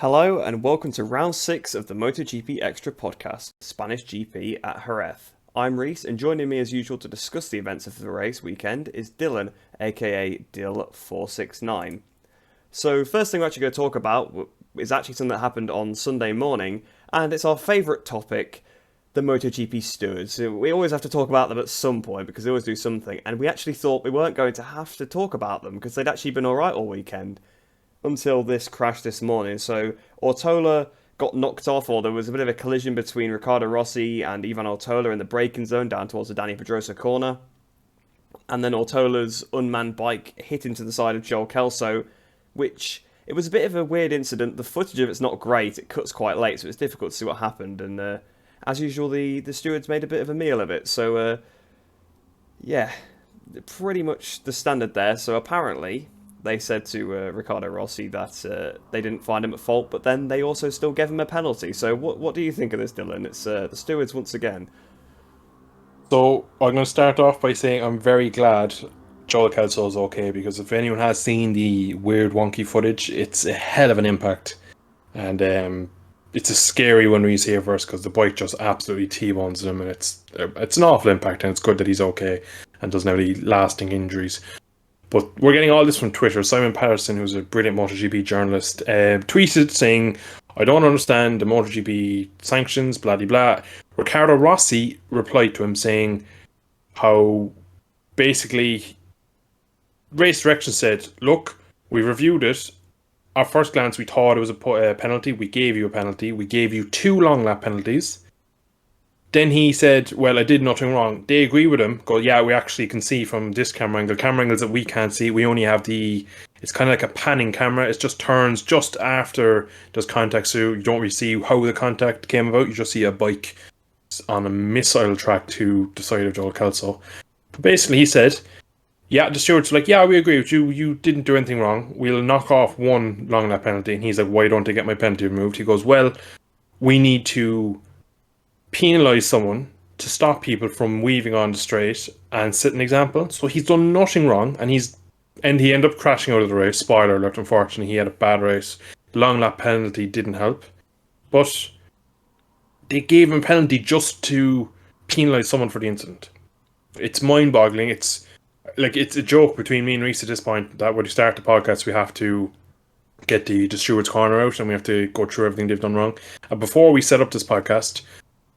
Hello and welcome to round 6 of the MotoGP-Xtra podcast, Spanish GP at Jerez. I'm Rins, and joining me as usual to discuss the events of the race weekend is Dylan, aka Dill469. So first thing we're actually going to talk about is actually something that happened on Sunday morning, and it's our favourite topic, the MotoGP Stewards. We always have to talk about them at some point because they always do something, and we actually thought we weren't going to have to talk about them because they'd actually been alright all weekend until this crash this morning. So Ortola got knocked off, or there was a bit of a collision between Riccardo Rossi and Ivan Ortola in the braking zone down towards the Dani Pedrosa corner. And then Ortola's unmanned bike hit into the side of Joel Kelso, which it was a bit of a weird incident. The footage of it's not great. It cuts quite late, so it's difficult to see what happened. And as usual, the stewards made a bit of a meal of it. So, yeah, pretty much the standard there. So apparently they said to Riccardo Rossi that they didn't find him at fault, but then they also still gave him a penalty. So what do you think of this, Dylan? It's the stewards once again. So I'm going to start off by saying I'm very glad Joel Kelso is okay, because if anyone has seen the weird wonky footage, it's a hell of an impact. And it's a scary one when you see it first, because the bike just absolutely T-bones him, and it's an awful impact, and it's good that he's okay and doesn't have any lasting injuries. But we're getting all this from Twitter. Simon Patterson, who's a brilliant MotoGP journalist, tweeted saying, "I don't understand the MotoGP sanctions, blah, blah, blah." Riccardo Rossi replied to him saying how basically Race Direction said, "Look, we reviewed it. At first glance, we thought it was a penalty. We gave you a penalty. We gave you 2 long lap penalties." Then he said, "Well, I did nothing wrong." They agree with him. Go, "Yeah, we actually can see from this camera angles that we can't see. We only have it's kind of like a panning camera. It just turns just after there's contact, so you don't really see how the contact came about. You just see a bike on a missile track to the side of Joel Kelso." But basically, he said, "Yeah, the stewards were like, yeah, we agree with you. You didn't do anything wrong. We'll knock off 1 long lap penalty." And he's like, "Why don't I get my penalty removed?" He goes, "Well, we need to penalise someone to stop people from weaving on the straight and set an example." So he's done nothing wrong, and he ended up crashing out of the race. Spoiler alert, unfortunately, he had a bad race. Long lap penalty didn't help. But they gave him a penalty just to penalise someone for the incident. It's mind-boggling. It's a joke between me and Reese at this point that when we start the podcast, we have to get the stewards' corner out and we have to go through everything they've done wrong. And before we set up this podcast,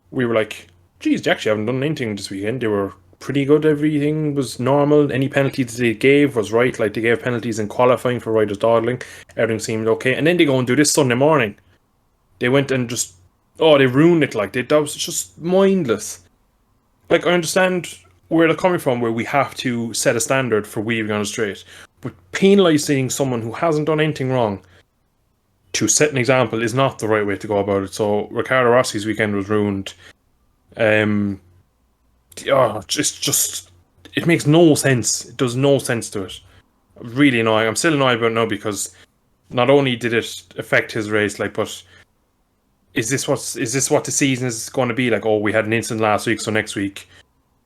we were like, geez, they actually haven't done anything this weekend. They were pretty good. Everything was normal. Any penalties they gave was right. Like, they gave penalties in qualifying for riders dawdling. Everything seemed okay. And then they go and do this Sunday morning. They went and they ruined it. Like, that was just mindless. Like, I understand where they're coming from, where we have to set a standard for weaving on the straight. But penalising someone who hasn't done anything wrong to set an example is not the right way to go about it. So Riccardo Rossi's weekend was ruined. It makes no sense. It does no sense to it. Really annoying. I'm still annoyed about it now because not only did it affect his race, but is this what the season is going to be like? Oh, we had an incident last week, so next week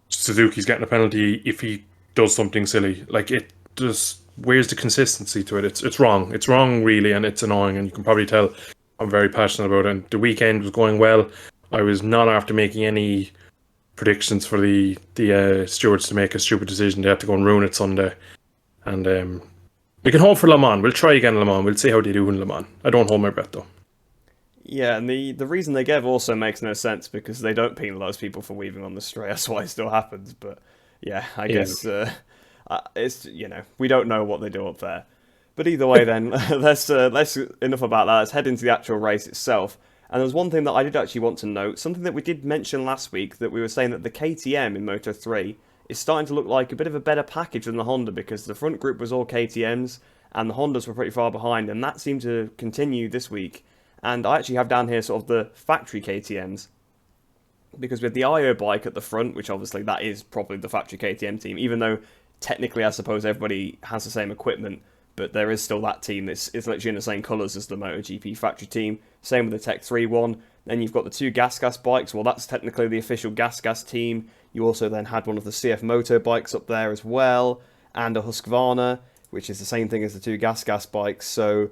Suzuki's getting a penalty if he does something silly. Like, it just, where's the consistency to it? It's wrong. It's wrong, really, and it's annoying, and you can probably tell I'm very passionate about it. And the weekend was going well. I was not after making any predictions for the stewards to make a stupid decision. They had to go and ruin it Sunday. And we can hope for Le Mans. We'll try again in Le Mans. We'll see how they do in Le Mans. I don't hold my breath, though. Yeah, and the reason they gave also makes no sense because they don't penalise people for weaving on the straight. That's why it still happens. But yeah, I guess it's, we don't know what they do up there. But either way, then let's enough about that. Let's head into the actual race itself. And there's one thing that I did actually want to note, something that we did mention last week, that we were saying that the KTM in Moto3 is starting to look like a bit of a better package than the Honda, because the front group was all KTMs and the Hondas were pretty far behind, and that seemed to continue this week. And I actually have down here sort of the factory KTMs, because with the IO bike at the front, which obviously that is probably the factory KTM team, even though technically I suppose everybody has the same equipment, but there is still that team that's literally in the same colours as the MotoGP factory team. Same with the Tech 3 one. Then you've got the 2 Gas bikes. Well, that's technically the official Gas team. You also then had one of the CF Moto bikes up there as well, and a Husqvarna, which is the same thing as the 2 Gas bikes. So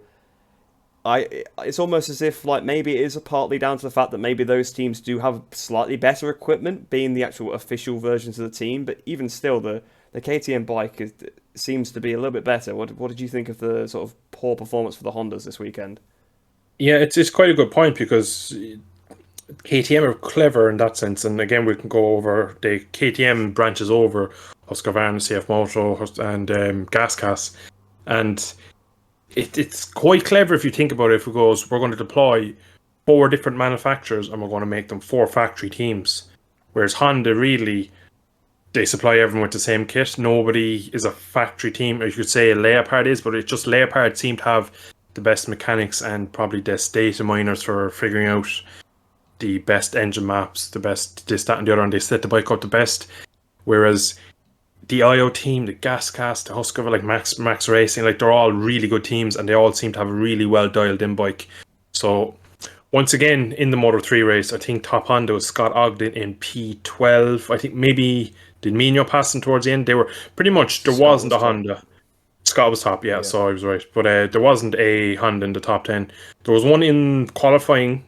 it's almost as if like maybe it is partly down to the fact that maybe those teams do have slightly better equipment, being the actual official versions of the team. But even still, the KTM bike seems to be a little bit better. What did you think of the sort of poor performance for the Hondas this weekend? Yeah, it's quite a good point because KTM are clever in that sense, and again we can go over the KTM branches over Husqvarna, CF Moto, and GasCas, and it's quite clever if you think about it. If it goes, we're going to deploy four different manufacturers and we're going to make them four factory teams, whereas Honda really they supply everyone with the same kit. Nobody is a factory team, as you could say. Leopard is, but it's just Leopard seem to have the best mechanics and probably the data miners for figuring out the best engine maps, the best this, that, and the other, and they set the bike up the best. Whereas the IO team, the GasCast, the Husqvarna, like Max Racing, like they're all really good teams, and they all seem to have a really well dialed in bike. So once again in the Moto 3 race, I think top Honda was Scott Ogden in P12. I think maybe did Mino pass them towards the end. They were pretty much there Scott wasn't was a top. Honda. Scott was top, yeah, Yeah. so I was right. But there wasn't a Honda in the top 10. There was one in qualifying.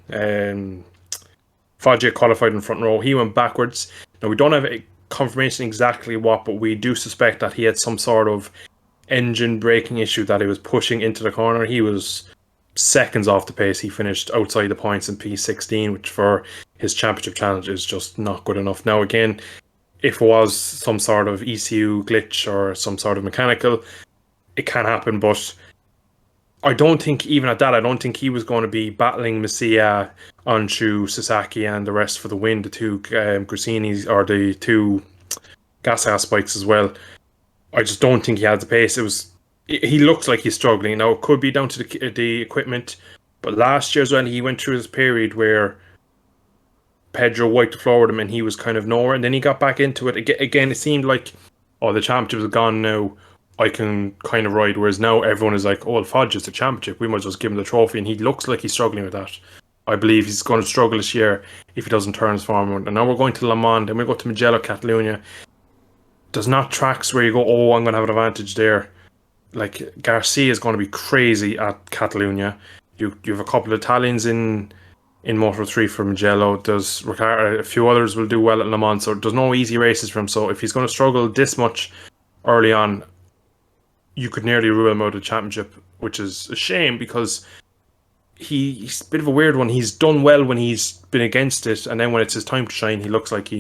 Foggia qualified in front row. He went backwards. Now, we don't have a confirmation exactly what, but we do suspect that he had some sort of engine braking issue that he was pushing into the corner. He was seconds off the pace. He finished outside the points in P16, which for his championship challenge is just not good enough. Now, again, if it was some sort of ECU glitch or some sort of mechanical, it can happen, but I don't think even at that, I don't think he was going to be battling Masia, Anshu, Sasaki, and the rest for the win. The two Grassinis or the two gas bikes as well. I just don't think he had the pace. He looks like he's struggling. Now it could be down to the equipment, but last year as well, he went through this period where Pedro wiped the floor with him and he was kind of nowhere, and then he got back into it again. It seemed like, oh, the championship is gone now. I can kind of ride. Whereas now everyone is like, oh, well, Fudge is the championship. We might as well give him the trophy. And he looks like he's struggling with that. I believe he's going to struggle this year if he doesn't turn his form around. And now we're going to Le Mans, then we go to Mugello, Catalunya. There's not tracks where you go, oh, I'm going to have an advantage there. Like, Garcia is going to be crazy at Catalunya. You have a couple of Italians in Moto 3 for Mugello. There's Ricciardo, a few others will do well at Le Mans. So there's no easy races for him. So if he's going to struggle this much early on, you could nearly rule him out of the championship, which is a shame because he's a bit of a weird one. He's done well when he's been against it, and then when it's his time to shine, he looks like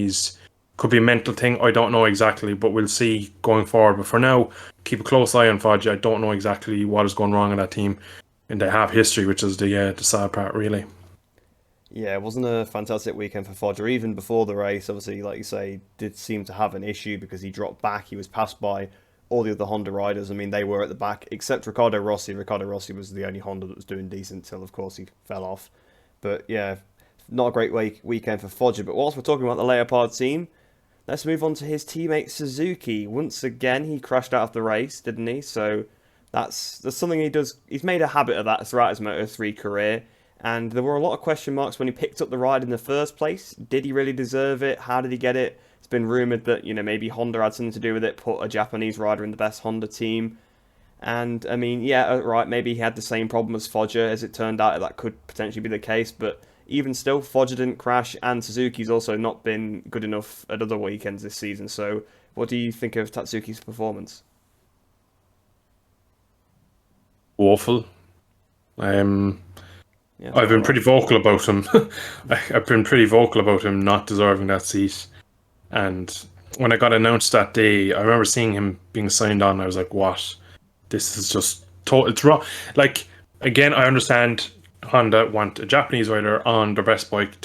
could be a mental thing. I don't know exactly, but we'll see going forward. But for now, keep a close eye on Foggia. I don't know exactly what is going wrong in that team, and they have history, which is the sad part, really. Yeah, it wasn't a fantastic weekend for Fodger. Even before the race, obviously, like you say, did seem to have an issue because he dropped back. He was passed by all the other Honda riders. I mean, they were at the back, except Ricardo Rossi. Ricardo Rossi was the only Honda that was doing decent till, of course, he fell off. But yeah, not a great weekend for Fodger. But whilst we're talking about the Leopard team, let's move on to his teammate Suzuki. Once again, he crashed out of the race, didn't he? So that's something he does. He's made a habit of that throughout his Moto3 career. And there were a lot of question marks when he picked up the ride in the first place. Did he really deserve it? How did he get it? It's been rumoured that, maybe Honda had something to do with it, put a Japanese rider in the best Honda team. And, I mean, yeah, right, maybe he had the same problem as Foggia. As it turned out, that could potentially be the case. But even still, Foggia didn't crash, and Suzuki's also not been good enough at other weekends this season. So what do you think of Tatsuki's performance? Awful. Yeah, I've been right. pretty vocal about him. I've been pretty vocal about him not deserving that seat. And when I got announced that day, I remember seeing him being signed on. I was like, "What? This is just it's wrong." Like again, I understand Honda want a Japanese rider on their best bike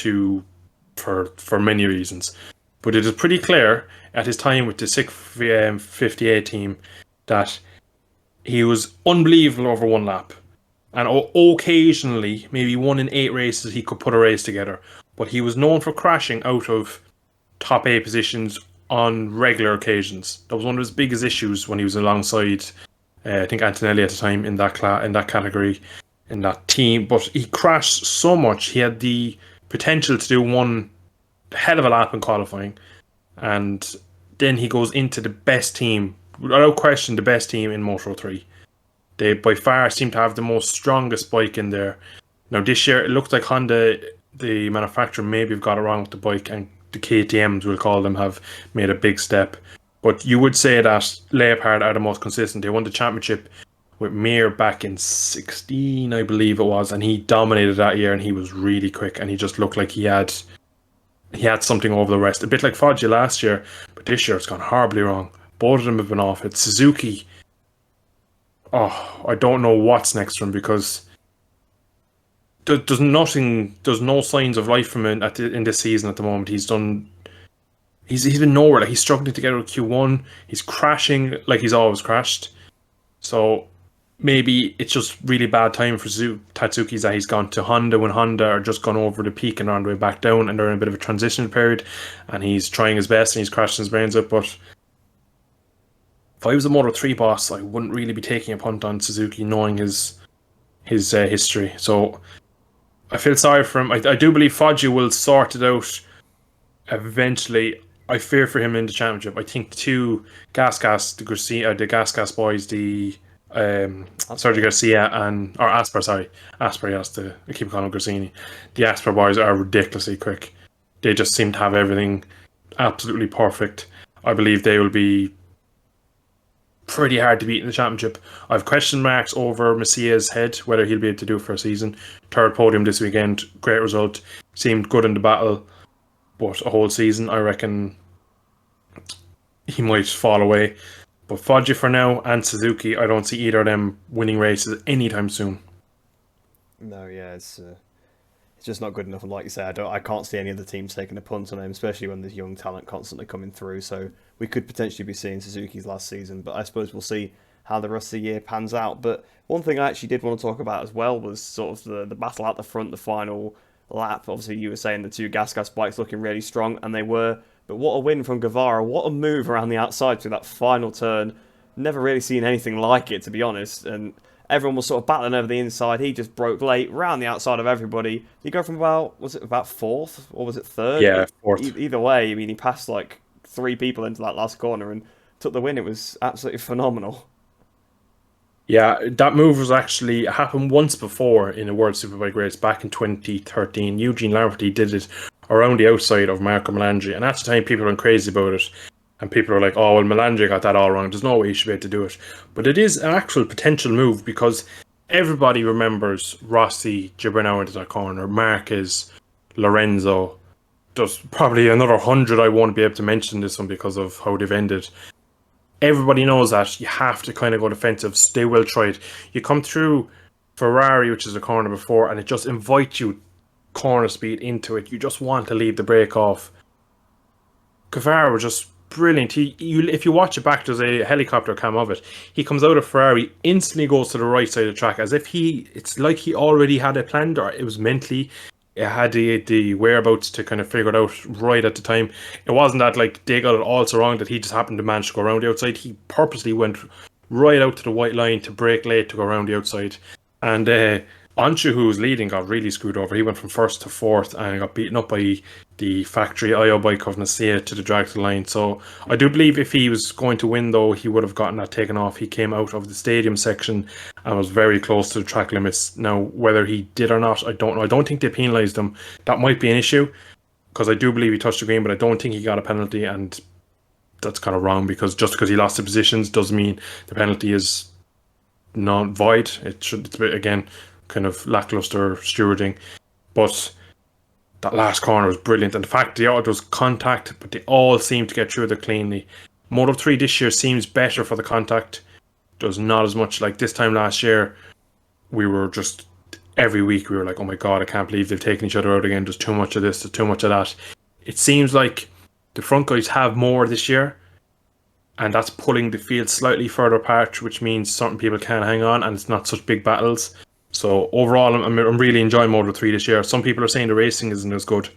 for many reasons, but it is pretty clear at his time with the 658 team that he was unbelievable over one lap. And occasionally, maybe 1 in 8 races, he could put a race together. But he was known for crashing out of top 8 positions on regular occasions. That was one of his biggest issues when he was alongside, I think, Antonelli at the time in that category, in that team. But he crashed so much. He had the potential to do one hell of a lap in qualifying. And then he goes into the best team, without question, the best team in Moto 3. They by far seem to have the most strongest bike in there. Now this year it looks like Honda, the manufacturer, maybe have got it wrong with the bike, and the KTMs, we'll call them, have made a big step. But you would say that Leopard are the most consistent. They won the championship with Mir back in 16, I believe it was, and he dominated that year, and he was really quick, and he just looked like he had something over the rest. A bit like Foggia last year, but this year it's gone horribly wrong. Both of them have been off. It's Suzuki. Oh, I don't know what's next for him, because there's no signs of life from him in this season at the moment. He's been nowhere. Like, he's struggling to get out of Q1. He's crashing like he's always crashed. So maybe it's just really bad time for Tatsuki's that he's gone to Honda when Honda are just gone over the peak and are on the way back down, and they're in a bit of a transition period, and he's trying his best and he's crashing his brains up. But if I was a Moto3 boss, I wouldn't really be taking a punt on Suzuki, knowing his history. So I feel sorry for him. I do believe Foggia will sort it out eventually. I fear for him in the championship. I think the two the Gas boys, the Sergio Garcia or Asper, sorry. Asper, yes, I keep calling him Grassini. The Asper boys are ridiculously quick. They just seem to have everything absolutely perfect. I believe they will be pretty hard to beat in the championship. I have question marks over Messia's head, whether he'll be able to do it for a season. Third podium this weekend, great result. Seemed good in the battle, but a whole season, I reckon he might fall away. But Foggia for now, and Suzuki, I don't see either of them winning races anytime soon. No, yeah, it's just not good enough. And like you say, I can't see any of the teams taking a punt on him, especially when there's young talent constantly coming through. So we could potentially be seeing Suzuki's last season, but I suppose we'll see how the rest of the year pans out. But one thing I actually did want to talk about as well was sort of the battle at the front, the final lap. Obviously, you were saying the two gas bikes looking really strong, and they were. But what a win from Guevara. What a move around the outside through that final turn. Never really seen anything like it, to be honest. And everyone was sort of battling over the inside. He just broke late, round the outside of everybody. He go from about fourth, or was it third? Yeah, fourth. Either way, I mean, he passed like 3 people into that last corner and took the win. It was absolutely phenomenal. Yeah, that move was actually happened once before in a World Superbike race back in 2013. Eugene Laverty did it around the outside of Marco Melandri, and at the time people went crazy about it, and people were like, oh well, Melandri got that all wrong, there's no way he should be able to do it. But it is an actual potential move, because everybody remembers Rossi gibbering out into that corner, Marquez, Lorenzo. There's probably another 100 I won't be able to mention this one because of how they've ended. Everybody knows that you have to kind of go defensive. They will try it. You come through Ferrari, which is a corner before, and it just invites you corner speed into it. You just want to leave the brake off. Guevara was just brilliant. If you watch it back, there's a helicopter cam of it. He comes out of Ferrari, instantly goes to the right side of the track, as if it's like he already had it planned, or it was mentally. It had the whereabouts to kind of figure it out right at the time. It wasn't that like they got it all so wrong that he just happened to manage to go around the outside. He purposely went right out to the white line to brake late to go around the outside. And Anshu, who was leading, got really screwed over. He went from first to fourth and got beaten up by the factory IO bike of Nasia to the drag to the line. So I do believe if he was going to win, though, he would have gotten that taken off. He came out of the stadium section and was very close to the track limits. Now, whether he did or not, I don't know. I don't think they penalised him. That might be an issue, because I do believe he touched the green, but I don't think he got a penalty, and that's kind of wrong, because just because he lost the positions doesn't mean the penalty is not void. It's again kind of lackluster stewarding. But that last corner was brilliant, and the fact there was contact, but they all seemed to get through it cleanly. Moto3 this year seems better for the contact. There's not as much. Like this time last year, we were just every week we were like, oh my god, I can't believe they've taken each other out again. There's too much of this, there's too much of that. It seems like the front guys have more this year, and that's pulling the field slightly further apart, which means certain people can hang on, and it's not such big battles. So overall, I'm really enjoying Moto3 this year. Some people are saying the racing isn't as good.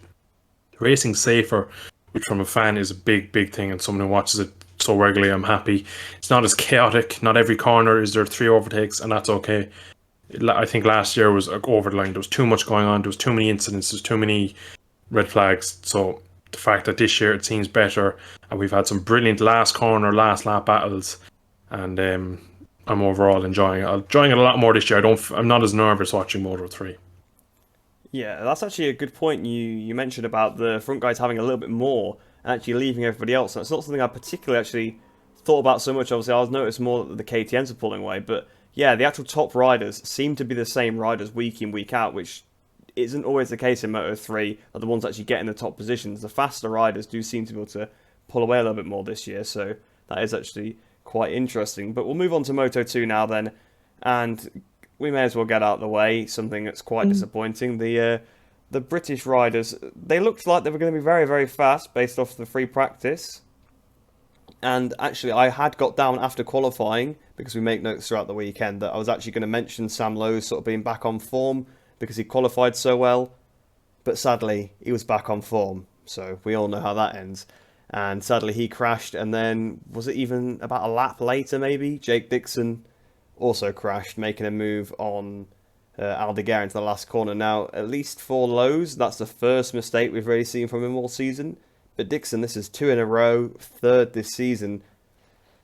The racing's safer, which from a fan is a big, big thing, and someone who watches it so regularly, I'm happy. It's not as chaotic. Not every corner is there 3 overtakes, and that's okay. I think last year was over the line. There was too much going on. There was too many incidents. There's too many red flags. So the fact that this year it seems better, and we've had some brilliant last corner, last lap battles, and I'm overall enjoying it. I'm enjoying it a lot more this year. I'm not as nervous watching Moto 3. Yeah, that's actually a good point you mentioned about the front guys having a little bit more and actually leaving everybody else. That's not something I particularly actually thought about so much. Obviously, I was noticed more that the KTMs are pulling away, but yeah, the actual top riders seem to be the same riders week in, week out, which isn't always the case in Moto 3, are the ones actually getting the top positions. The faster riders do seem to be able to pull away a little bit more this year, so that is actually quite interesting. But we'll move on to Moto 2 now then, and we may as well get out of the way something that's quite disappointing. The British riders, they looked like they were going to be very, very fast based off the free practice. And actually, I had got down after qualifying, because we make notes throughout the weekend, that I was actually going to mention Sam Lowe's sort of being back on form because he qualified so well. But sadly, he was back on form. So we all know how that ends. And sadly, he crashed. And then, was it even about a lap later, maybe? Jake Dixon also crashed, making a move on Aldeguer into the last corner. Now, at least for Lowe's, that's the first mistake we've really seen from him all season. But Dixon, this is 2 in a row, third this season.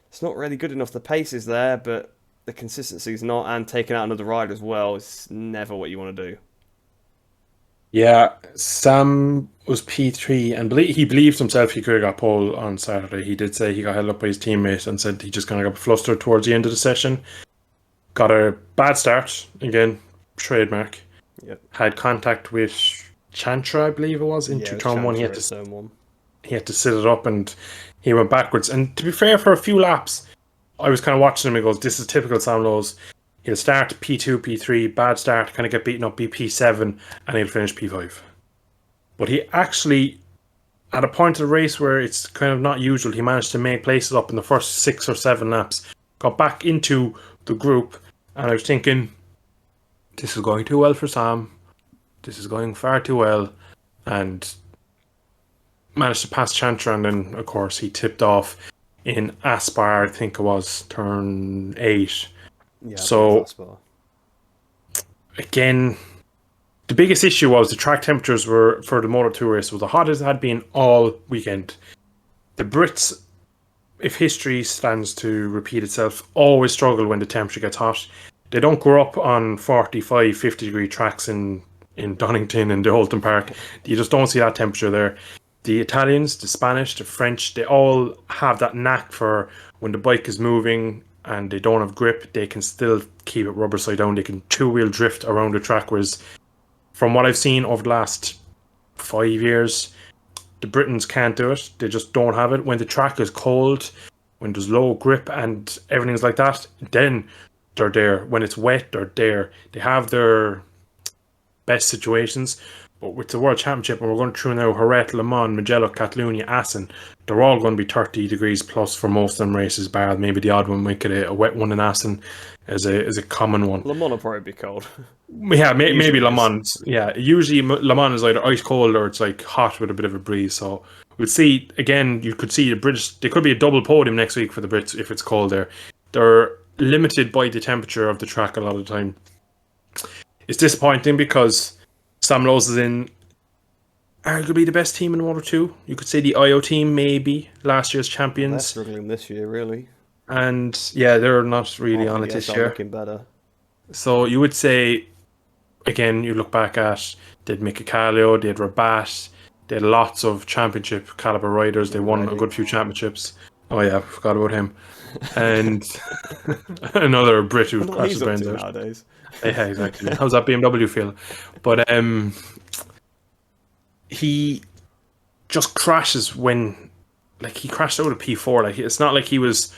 It's not really good enough. The pace is there, but the consistency is not. And taking out another rider as well is never what you want to do. Yeah, Sam was P3 and he believed himself he could have got pole on Saturday. He did say he got held up by his teammate and said he just kind of got flustered towards the end of the session. Got a bad start, again, trademark. Yep. Had contact with Chantra, I believe it was, into turn one. He had to sit it up and he went backwards. And to be fair, for a few laps, I was kind of watching him and goes, this is typical Sam Lowe's. He'll start P2, P3, bad start, kind of get beaten up, be P7, and he'll finish P5. But he actually, at a point of the race where it's kind of not usual, he managed to make places up in the first 6 or 7 laps, got back into the group, and I was thinking, this is going too well for Sam. This is going far too well. And managed to pass Chantra, and then, of course, he tipped off in Aspar, I think it was, turn 8. Yeah, so, again, the biggest issue was the track temperatures were, for the Moto2 race, was the hottest it had been all weekend. The Brits, if history stands to repeat itself, always struggle when the temperature gets hot. They don't grow up on 45, 50 degree tracks in Donington and the Holton Park. You just don't see that temperature there. The Italians, the Spanish, the French, they all have that knack for when the bike is moving and they don't have grip, they can still keep it rubber side down. They can two-wheel drift around the track, whereas from what I've seen over the last 5 years, the Britons can't do it. They just don't have it. When the track is cold, when there's low grip and everything's like that, then they're there. When it's wet, they're there. They have their best situations. But with the World Championship, and we're going through now Jerez, Le Mans, Mugello, Catalunya, Assen, they're all going to be 30 degrees plus for most of them races, bar maybe the odd one might get a wet one in Assen as a common one. Le Mans will probably be cold. Yeah, maybe Le Mans. Yeah, usually Le Mans is either ice cold or it's like hot with a bit of a breeze. So we'll see. Again, you could see the British. There could be a double podium next week for the Brits if it's cold there. They're limited by the temperature of the track a lot of the time. It's disappointing because Sam Lowe's is in arguably the best team in Moto2. You could say the IO team, maybe last year's champions. They're struggling this year, really. And yeah, they're not really on it this year. Looking better. So you would say, again, you look back at, they had Mika Kallio, they had Rabat, they had lots of championship caliber riders. They won a good few championships. Oh yeah, forgot about him. And another Brit who crashes brains out nowadays. Yeah, exactly. How's that BMW feel? But he just crashes when, like, he crashed out of P4. Like, it's not like he was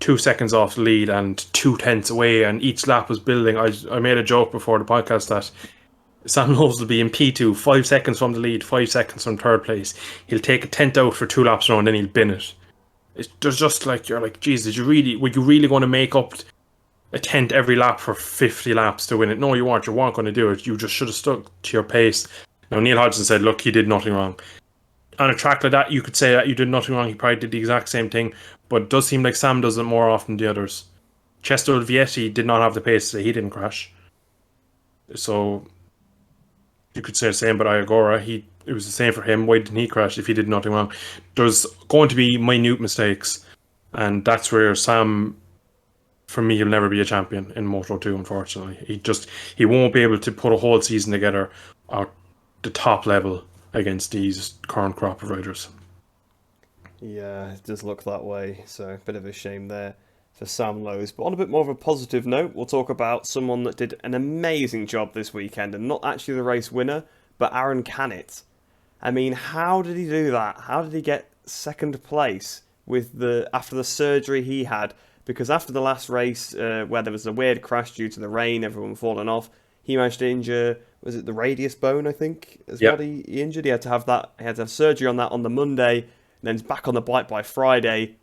2 seconds off the lead and 2/10 away, and each lap was building. I made a joke before the podcast that Sam Lowe's will be in P2, 5 seconds from the lead, 5 seconds from third place. He'll take a 10th out for 2 laps around, then he'll bin it. There's just like, you're like, geez, were you really going to make up a 10th every lap for 50 laps to win it? No, you weren't. You weren't going to do it. You just should have stuck to your pace. Now, Neil Hodgson said, look, he did nothing wrong. On a track like that, you could say that you did nothing wrong. He probably did the exact same thing. But it does seem like Sam does it more often than the others. Chester Vietti did not have the pace, so he didn't crash. So you could say the same about Iagora. It was the same for him. Why didn't he crash if he did nothing wrong? There's going to be minute mistakes, and that's where Sam for me, he'll never be a champion in Moto 2, unfortunately. He won't be able to put a whole season together at the top level against these current crop of riders. Yeah, it does look that way. So a bit of a shame there for Sam Lowes. But on a bit more of a positive note, we'll talk about someone that did an amazing job this weekend, and not actually the race winner, but Aaron Canet. I mean, how did he do that? How did he get second place after the surgery he had? Because after the last race, where there was a weird crash due to the rain, everyone falling off, he managed to injure, was it the radius bone, I think, what he injured? He had to have surgery on that on the Monday, and then he's back on the bike by Friday.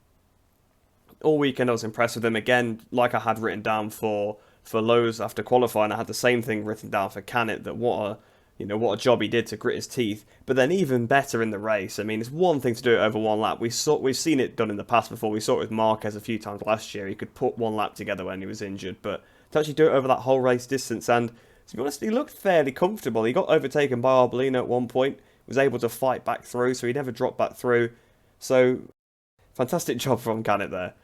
All weekend I was impressed with him. Again, like I had written down for Lowe's after qualifying, I had the same thing written down for Canet, that what a job he did to grit his teeth. But then even better in the race. I mean, it's one thing to do it over one lap. We've seen it done in the past before. We saw it with Marquez a few times last year. He could put one lap together when he was injured. But to actually do it over that whole race distance, and to be honest, he looked fairly comfortable. He got overtaken by Arbolino at one point, was able to fight back through, so he never dropped back through. So, fantastic job from Canet there.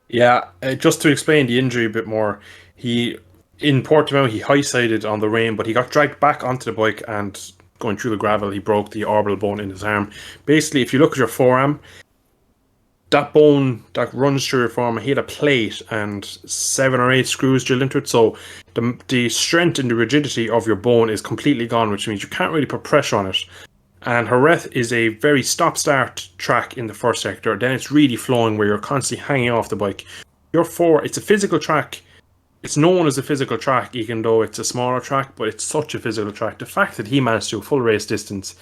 Yeah, just to explain the injury a bit more, in Portimao, he high-sided on the rain, but he got dragged back onto the bike, and going through the gravel, he broke the orbital bone in his arm. Basically, if you look at your forearm, that bone that runs through your forearm, he had a plate and 7 or 8 screws drilled into it, so the strength and the rigidity of your bone is completely gone, which means you can't really put pressure on it. And Jerez is a very stop-start track in the first sector. Then it's really flowing, where you're constantly hanging off the bike. It's a physical track. It's known as a physical track, even though it's a smaller track, but it's such a physical track. The fact that he managed to do a full race distance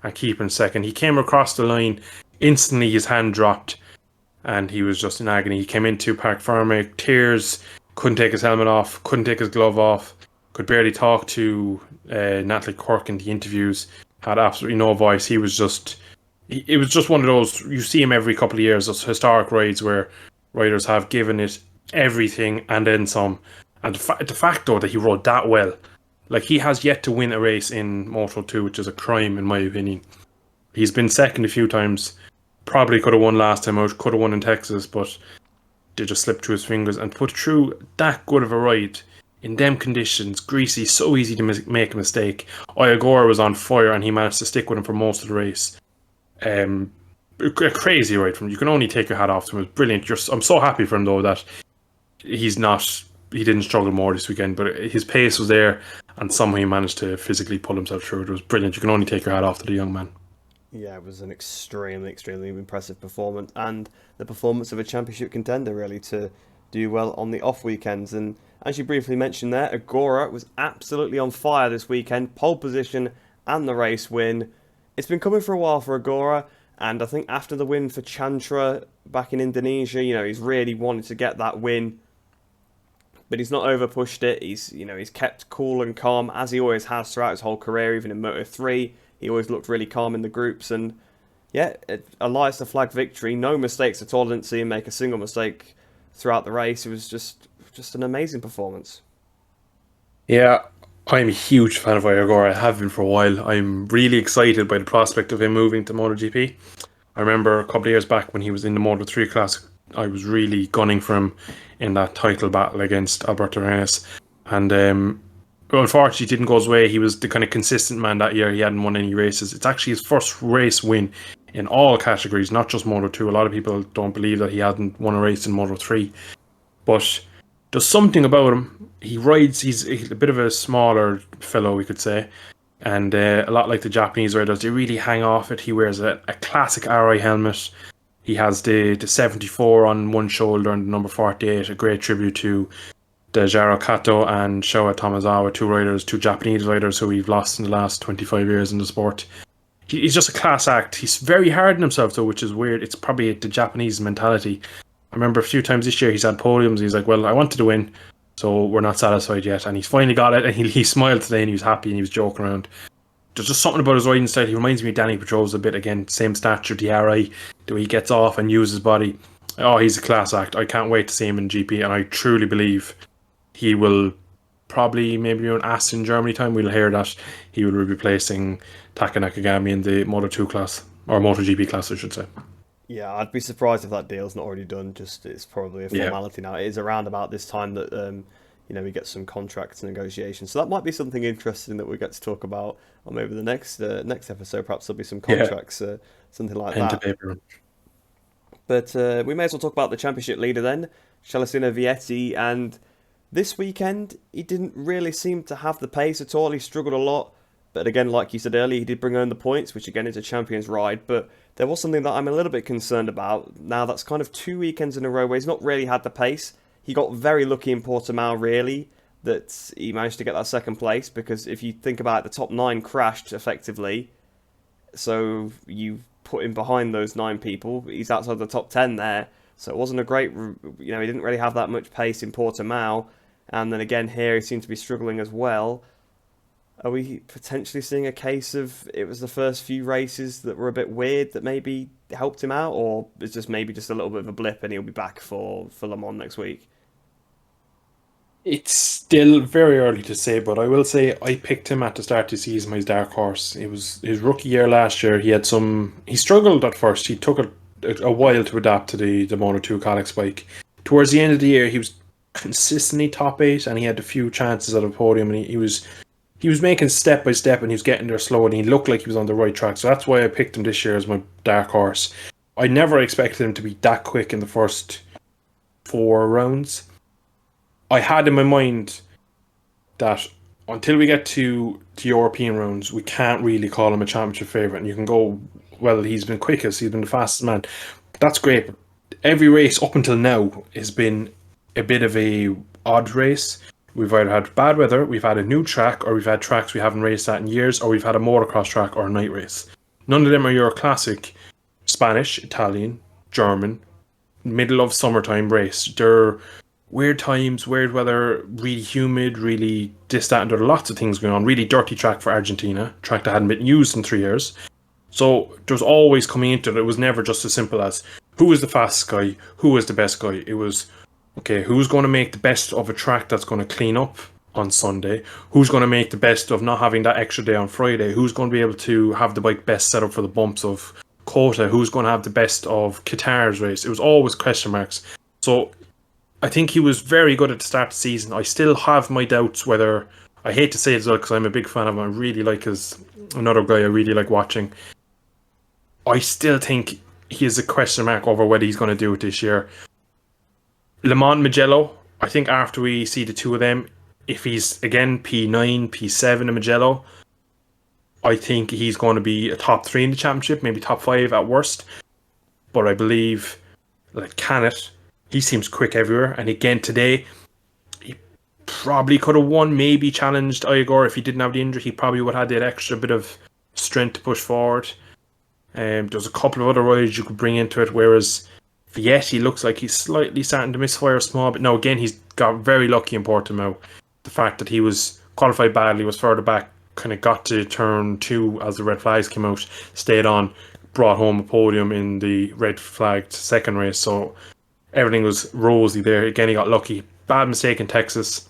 and keep in second, he came across the line, instantly his hand dropped, and he was just in agony. He came into Parc Ferme, tears, couldn't take his helmet off, couldn't take his glove off, could barely talk to Natalie Quirk in the interviews, had absolutely no voice. It was just one of those, you see him every couple of years, those historic rides where riders have given it everything and then some. And the fact though that he rode that well, like, he has yet to win a race in Moto 2, which is a crime in my opinion. He's been second a few times, probably could have won last time out, could have won in Texas, but they just slipped through his fingers. And put through that good of a ride in them conditions, greasy, so easy to make a mistake. Oyagora was on fire, and he managed to stick with him for most of the race. A crazy ride from him. You can only take your hat off to him. It was brilliant. I'm so happy for him though that he didn't struggle more this weekend, but his pace was there, and somehow he managed to physically pull himself through. It was brilliant. You can only take your hat off to the young man. Yeah, it was an extremely, extremely impressive performance, and the performance of a championship contender, really, to do well on the off weekends. And as you briefly mentioned there, Agora was absolutely on fire this weekend, pole position and the race win. It's been coming for a while for Agora, and I think after the win for Chantra back in Indonesia, he's really wanted to get that win, but he's not over pushed it. He's kept cool and calm, as he always has throughout his whole career. Even in Moto3, he always looked really calm in the groups, and yeah, a lights the flag victory. No mistakes at all. I didn't see him make a single mistake throughout the race. It was just an amazing performance. Yeah, I'm a huge fan of Oyagora. I have been for a while. I'm really excited by the prospect of him moving to MotoGP. I remember a couple of years back when he was in the Moto3 class, I was really gunning for him in that title battle against Alberto Rins. And unfortunately, it didn't go his way. He was the kind of consistent man that year. He hadn't won any races. It's actually his first race win in all categories, not just Moto2. A lot of people don't believe that he hadn't won a race in Moto3. But there's something about him. He's a bit of a smaller fellow, we could say. And a lot like the Japanese riders, they really hang off it. He wears a classic Arai helmet. He has the 74 on one shoulder and the number 48, a great tribute to Jaro Kato and Showa Tomazawa, two Japanese riders who we've lost in the last 25 years in the sport. He's just a class act. He's very hard on himself though, which is weird. It's probably the Japanese mentality. I remember a few times this year he's had podiums. He's like, well, I wanted to win, so we're not satisfied yet. And he's finally got it, and he smiled today, and he was happy, and he was joking around. There's just something about his riding style. He reminds me of Danny Petrova's a bit. Again, same stature, the RI, the way he gets off and uses his body. Oh, he's a class act. I can't wait to see him in GP, and I truly believe he will probably, maybe around Aston Germany time, we'll hear that he will be replacing Taka Nakagami in the Moto2 class, or MotoGP class, I should say. Yeah, I'd be surprised if that deal's not already done. Just it's probably a Yeah, formality now. It is around about this time that we get some contracts negotiations. So that might be something interesting that we get to talk about on maybe the next episode. Perhaps there'll be some yeah, contracts, something like pen to that. paper. But we may as well talk about the championship leader then, Celestino Vietti. And this weekend, he didn't really seem to have the pace at all. He struggled a lot. But again, like you said earlier, he did bring home the points, which again is a champion's ride. But there was something that I'm a little bit concerned about. Now, that's kind of 2 weekends in a row where he's not really had the pace. He got very lucky in Portimao, really, that he managed to get that second place. Because if you think about it, the top nine crashed effectively. So you put him behind those nine people. He's outside the top 10 there. So it wasn't a great, he didn't really have that much pace in Portimao. And then again here, he seemed to be struggling as well. Are we potentially seeing a case of it was the first few races that were a bit weird that maybe helped him out, or is just maybe just a little bit of a blip and he'll be back for Le Mans next week? It's still very early to say, but I will say I picked him at the start of the season, my dark horse. It was his rookie year last year. He struggled at first. He took a while to adapt to the Moto 2 Kalex bike. Towards the end of the year, he was consistently top eight, and he had a few chances at a podium, and he was making step by step, and he was getting there slow, and he looked like he was on the right track. So that's why I picked him this year as my dark horse. I never expected him to be that quick in the first 4 rounds. I had in my mind that until we get to the European rounds, we can't really call him a championship favourite. And you can go, well, he's been quickest, he's been the fastest man. That's great. But every race up until now has been a bit of a odd race. We've either had bad weather, we've had a new track, or we've had tracks we haven't raced at in years, or we've had a motocross track or a night race. None of them are your classic Spanish, Italian, German, middle of summertime race. They're weird times, weird weather, really humid, really this, that, and there are lots of things going on. Really dirty track for Argentina, track that hadn't been used in 3 years. So there was always coming into it. It was never just as simple as who is the fastest guy, who is the best guy. It was, okay, who's going to make the best of a track that's going to clean up on Sunday? Who's going to make the best of not having that extra day on Friday? Who's going to be able to have the bike best set up for the bumps of Kota? Who's going to have the best of Qatar's race? It was always question marks. So I think he was very good at the start of the season. I still have my doubts whether, I hate to say it as well because I'm a big fan of him. I really like another guy I really like watching. I still think he is a question mark over whether he's going to do it this year. Le Mans Mugello, I think after we see the two of them, if he's again P9, P7 in Mugello, I think he's going to be a top 3 in the championship, maybe top 5 at worst. But I believe, like Canet, he seems quick everywhere. And again today, he probably could have won, maybe challenged Igor if he didn't have the injury. He probably would have had that extra bit of strength to push forward. There's a couple of other riders you could bring into it, whereas Vietti looks like he's slightly starting to misfire small. But no, again, he's got very lucky in Portimao. The fact that he was qualified badly, was further back, kind of got to turn 2 as the red flags came out, stayed on, brought home a podium in the red flagged second race. So everything was rosy there. Again, he got lucky. Bad mistake in Texas.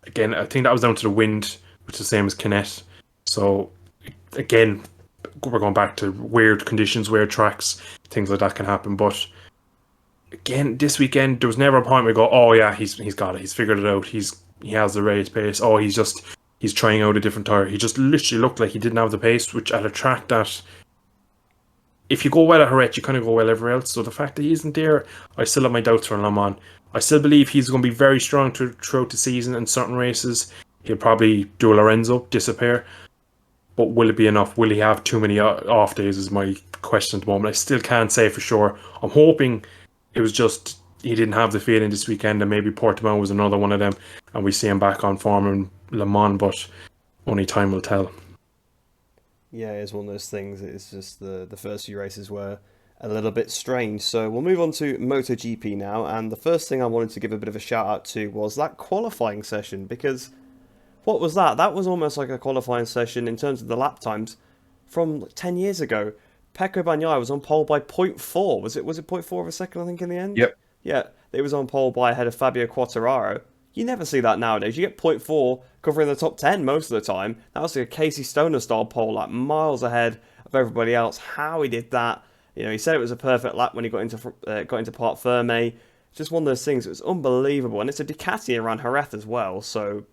Again, I think that was down to the wind, which is the same as Canet. So, again, we're going back to weird conditions, weird tracks, things like that can happen. But again, this weekend, there was never a point where we go, oh yeah, he's got it. He's figured it out. He has the race pace. Oh, he's trying out a different tire. He just literally looked like he didn't have the pace, which at a track that, if you go well at Jerez, you kind of go well everywhere else. So the fact that he isn't there, I still have my doubts for Le Mans. I still believe he's going to be very strong throughout the season in certain races. He'll probably do a Lorenzo, disappear. But will it be enough? Will he have too many off days is my question at the moment. I still can't say for sure. I'm hoping it was just he didn't have the feeling this weekend, and maybe Portimao was another one of them, and we see him back on form in Le Mans, but only time will tell. Yeah, it's one of those things. It's just the first few races were a little bit strange. So we'll move on to MotoGP now. And the first thing I wanted to give a bit of a shout out to was that qualifying session, because what was that? That was almost like a qualifying session in terms of the lap times from 10 years ago. Pecco Bagnaia was on pole by point 0.4. Was it point 0.4 of a second, I think, in the end? Yep. Yeah, it was on pole by ahead of Fabio Quartararo. You never see that nowadays. You get point 0.4 covering the top 10 most of the time. That was like a Casey Stoner style pole, like miles ahead of everybody else. How he did that, He said it was a perfect lap when he got into Parc Ferme. Just one of those things. It was unbelievable, and it's a Ducati around Jerez as well, so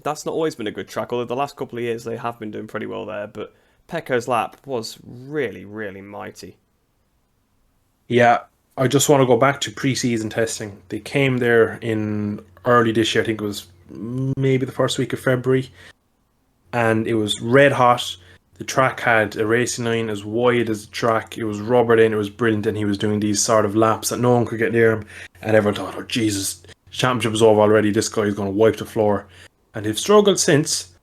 that's not always been a good track. Although the last couple of years they have been doing pretty well there, but Pecco's lap was really, really mighty. Yeah, I just want to go back to pre-season testing. They came there in early this year. I think it was maybe the first week of February, and it was red hot. The track had a racing line as wide as the track. It was rubbered in. It was brilliant, and he was doing these sort of laps that no one could get near him. And everyone thought, "Oh Jesus, the championship was over already. This guy is going to wipe the floor." And they've struggled since.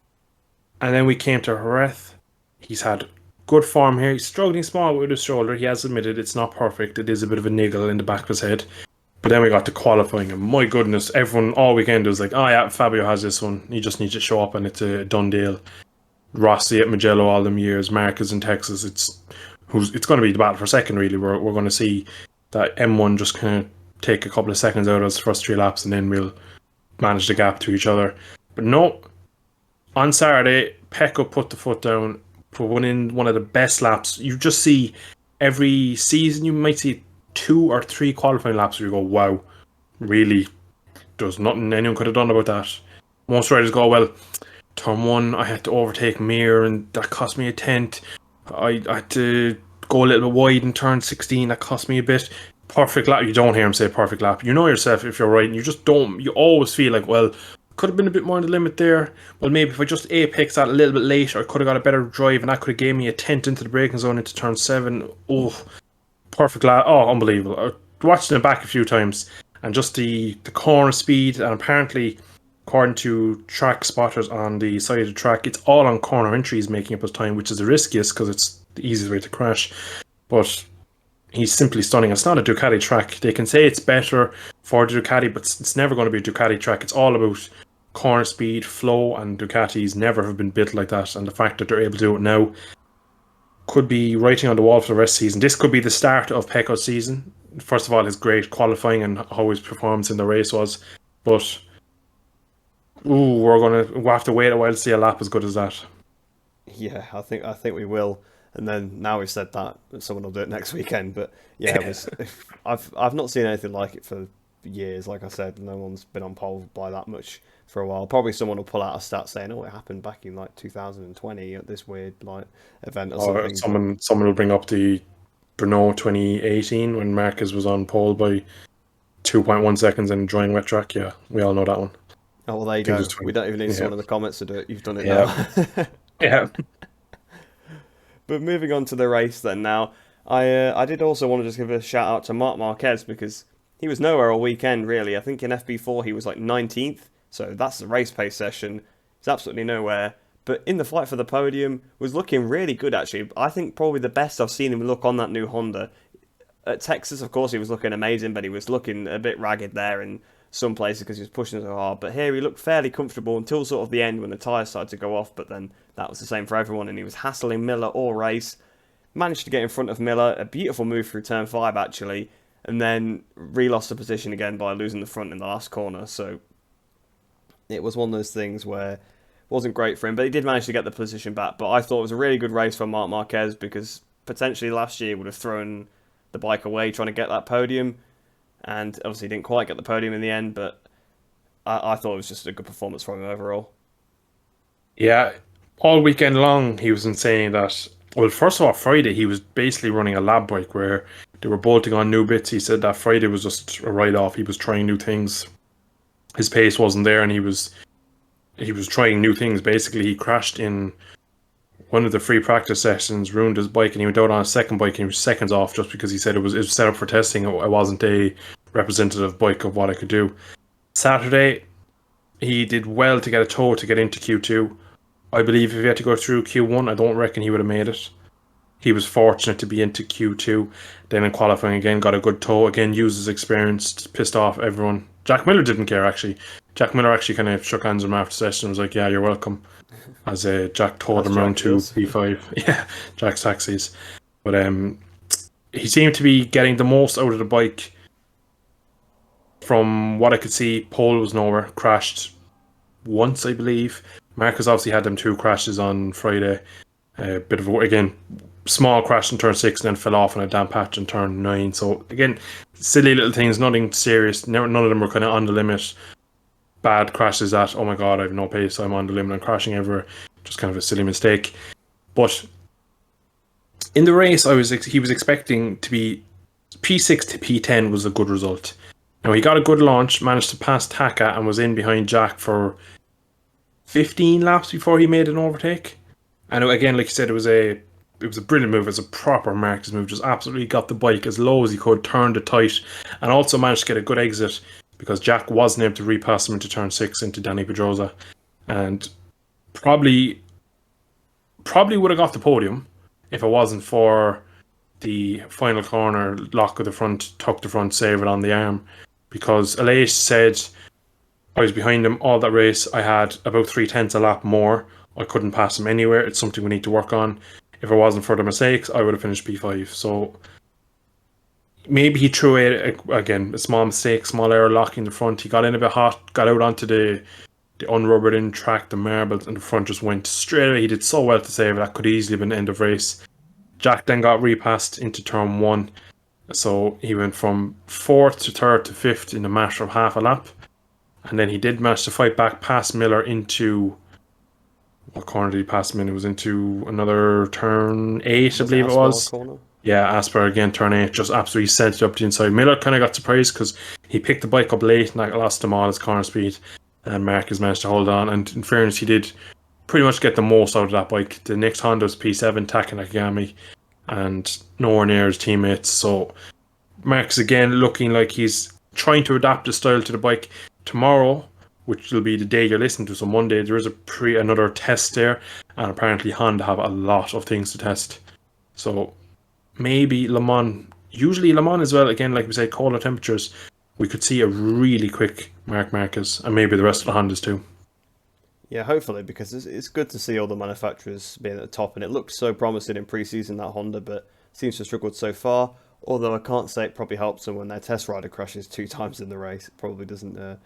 And then we came to Jerez. He's had good form here. He's struggling small with his shoulder. He has admitted it's not perfect. It is a bit of a niggle in the back of his head. But then we got to qualifying, and my goodness, everyone all weekend was like, "Oh yeah, Fabio has this one. He just needs to show up, and it's a done deal." Rossi at Mugello all them years, Marquez in Texas. It's going to be the battle for second. Really, we're going to see that M1 just kind of take a couple of seconds out of us first 3 laps, and then we'll manage the gap to each other. But no, on Saturday, Pecco put the foot down, put in one of the best laps. You just see every season, you might see 2 or 3 qualifying laps where you go, "Wow, really, there's nothing anyone could have done about that." Most riders go, "Well, turn 1, I had to overtake Mir, and that cost me a tenth. I had to go a little bit wide in turn 16, that cost me a bit." Perfect lap. You don't hear him say perfect lap. You know yourself if you're riding. You just don't. You always feel like, well, could have been a bit more in the limit there. Well, maybe if I just apex that a little bit later, I could have got a better drive, and that could have gave me a tenth into the braking zone into turn 7. Oh, perfect lap. Oh, unbelievable. I watched it back a few times, and just the corner speed, and apparently, according to track spotters on the side of the track, it's all on corner entries making up his time, which is the riskiest because it's the easiest way to crash. But he's simply stunning. It's not a Ducati track. They can say it's better for the Ducati, but it's never going to be a Ducati track. It's all about corner speed, flow, and Ducatis never have been built like that. And the fact that they're able to do it now could be writing on the wall for the rest of the season. This could be the start of Pecco's season. First of all, his great qualifying and how his performance in the race was. But we'll have to wait a while to see a lap as good as that. Yeah, I think we will. And then now we've said that, someone will do it next weekend. But yeah, I've not seen anything like it for years. Like I said, no one's been on pole by that much for a while. Probably someone will pull out a stat saying, "Oh, it happened back in like 2020 at this weird like event or something." Someone will bring up the Brno 2018 when Marquez was on pole by 2.1 seconds in a drying wet track. Yeah, we all know that one. Oh well, there you go. We don't even need someone in the comments to do it. You've done it now. Yeah. But moving on to the race then now, I did also want to just give a shout out to Marc Marquez because he was nowhere all weekend really. I think in FP4 he was like 19th, so that's the race pace session. He's absolutely nowhere. But in the fight for the podium, was looking really good actually. I think probably the best I've seen him look on that new Honda. At Texas, of course, he was looking amazing, but he was looking a bit ragged there in some places because he was pushing so hard. But here he looked fairly comfortable until sort of the end when the tyres started to go off. But then that was the same for everyone, and he was hassling Miller all race. Managed to get in front of Miller, a beautiful move through turn 5 actually, and then re-lost the position again by losing the front in the last corner. So it was one of those things where it wasn't great for him, but he did manage to get the position back. But I thought it was a really good race for Marc Marquez because potentially last year would have thrown the bike away trying to get that podium, and obviously didn't quite get the podium in the end, but I thought it was just a good performance from him overall. Yeah, all weekend long he was saying that, well, first of all, Friday he was basically running a lab bike where they were bolting on new bits. He said that Friday was just a write-off. He was trying new things. His pace wasn't there, and he was trying new things. Basically, he crashed in one of the free practice sessions, ruined his bike, and he went out on a second bike and he was seconds off just because he said it was set up for testing. It wasn't a representative bike of what I could do. Saturday, he did well to get a tow to get into Q2. I believe if he had to go through Q1, I don't reckon he would have made it. He was fortunate to be into Q2. Then in qualifying again, got a good tow. Again, used his experience, pissed off everyone. Jack Miller didn't care, actually. Jack Miller actually kind of shook hands with him after the session and was like, "Yeah, you're welcome." As Jack towed him around to P5. Yeah, Jack's taxis. But he seemed to be getting the most out of the bike. From what I could see, pole was nowhere. Crashed once, I believe. Marcus obviously had them 2 crashes on Friday. Bit of again, small crash in turn 6 and then fell off on a damp patch in turn 9. So again, silly little things, nothing serious. None of them were kind of on the limit. Bad crashes that, oh my god, I have no pace, I'm on the limit, I'm crashing everywhere. Just kind of a silly mistake. But in the race, he was expecting to be P6 to P10 was a good result. Now he got a good launch, managed to pass Taka and was in behind Jack for 15 laps before he made an overtake. And again, like you said, it was a brilliant move. It was a proper Marcus move. Just absolutely got the bike as low as he could, turned it tight, and also managed to get a good exit because Jack wasn't able to repass him into turn 6 into Danny Pedrosa, and probably would have got the podium if it wasn't for the final corner lock of the front, tuck the front, save it on the arm, because Aleix said, I was behind him all that race. I had about 3/10 a lap more. I couldn't pass him anywhere. It's something we need to work on. If it wasn't for the mistakes, I would have finished P5. So maybe he threw a small mistake, small error locking the front. He got in a bit hot, got out onto the unrubbered in track, the marbles, and the front just went straight away. He did so well to save it. That could easily have been end of race. Jack then got repassed into turn 1. So he went from 4th to 3rd to 5th in a matter of half a lap. And then he did manage to fight back past Miller into... What corner did he pass him in? It was into another turn 8, I believe it was. Corner? Yeah, Asper again, turn 8, just absolutely sent it up the inside. Miller kind of got surprised because he picked the bike up late and I lost him all his corner speed. And Marcus managed to hold on. And in fairness, he did pretty much get the most out of that bike. The next Honda was P7, Taka Nakagami, and nowhere near his teammates. So Marcus again looking like he's trying to adapt his style to the bike. Tomorrow, which will be the day you're listening to, so Monday, there is another test there, and apparently Honda have a lot of things to test. So maybe Le Mans, usually Le Mans as well, again, like we say, colder temperatures, we could see a really quick Marc Marquez, and maybe the rest of the Hondas too. Yeah, hopefully, because it's good to see all the manufacturers being at the top, and it looked so promising in pre-season, that Honda, but seems to have struggled so far, although I can't say it probably helps them when their test rider crashes 2 times in the race. It probably doesn't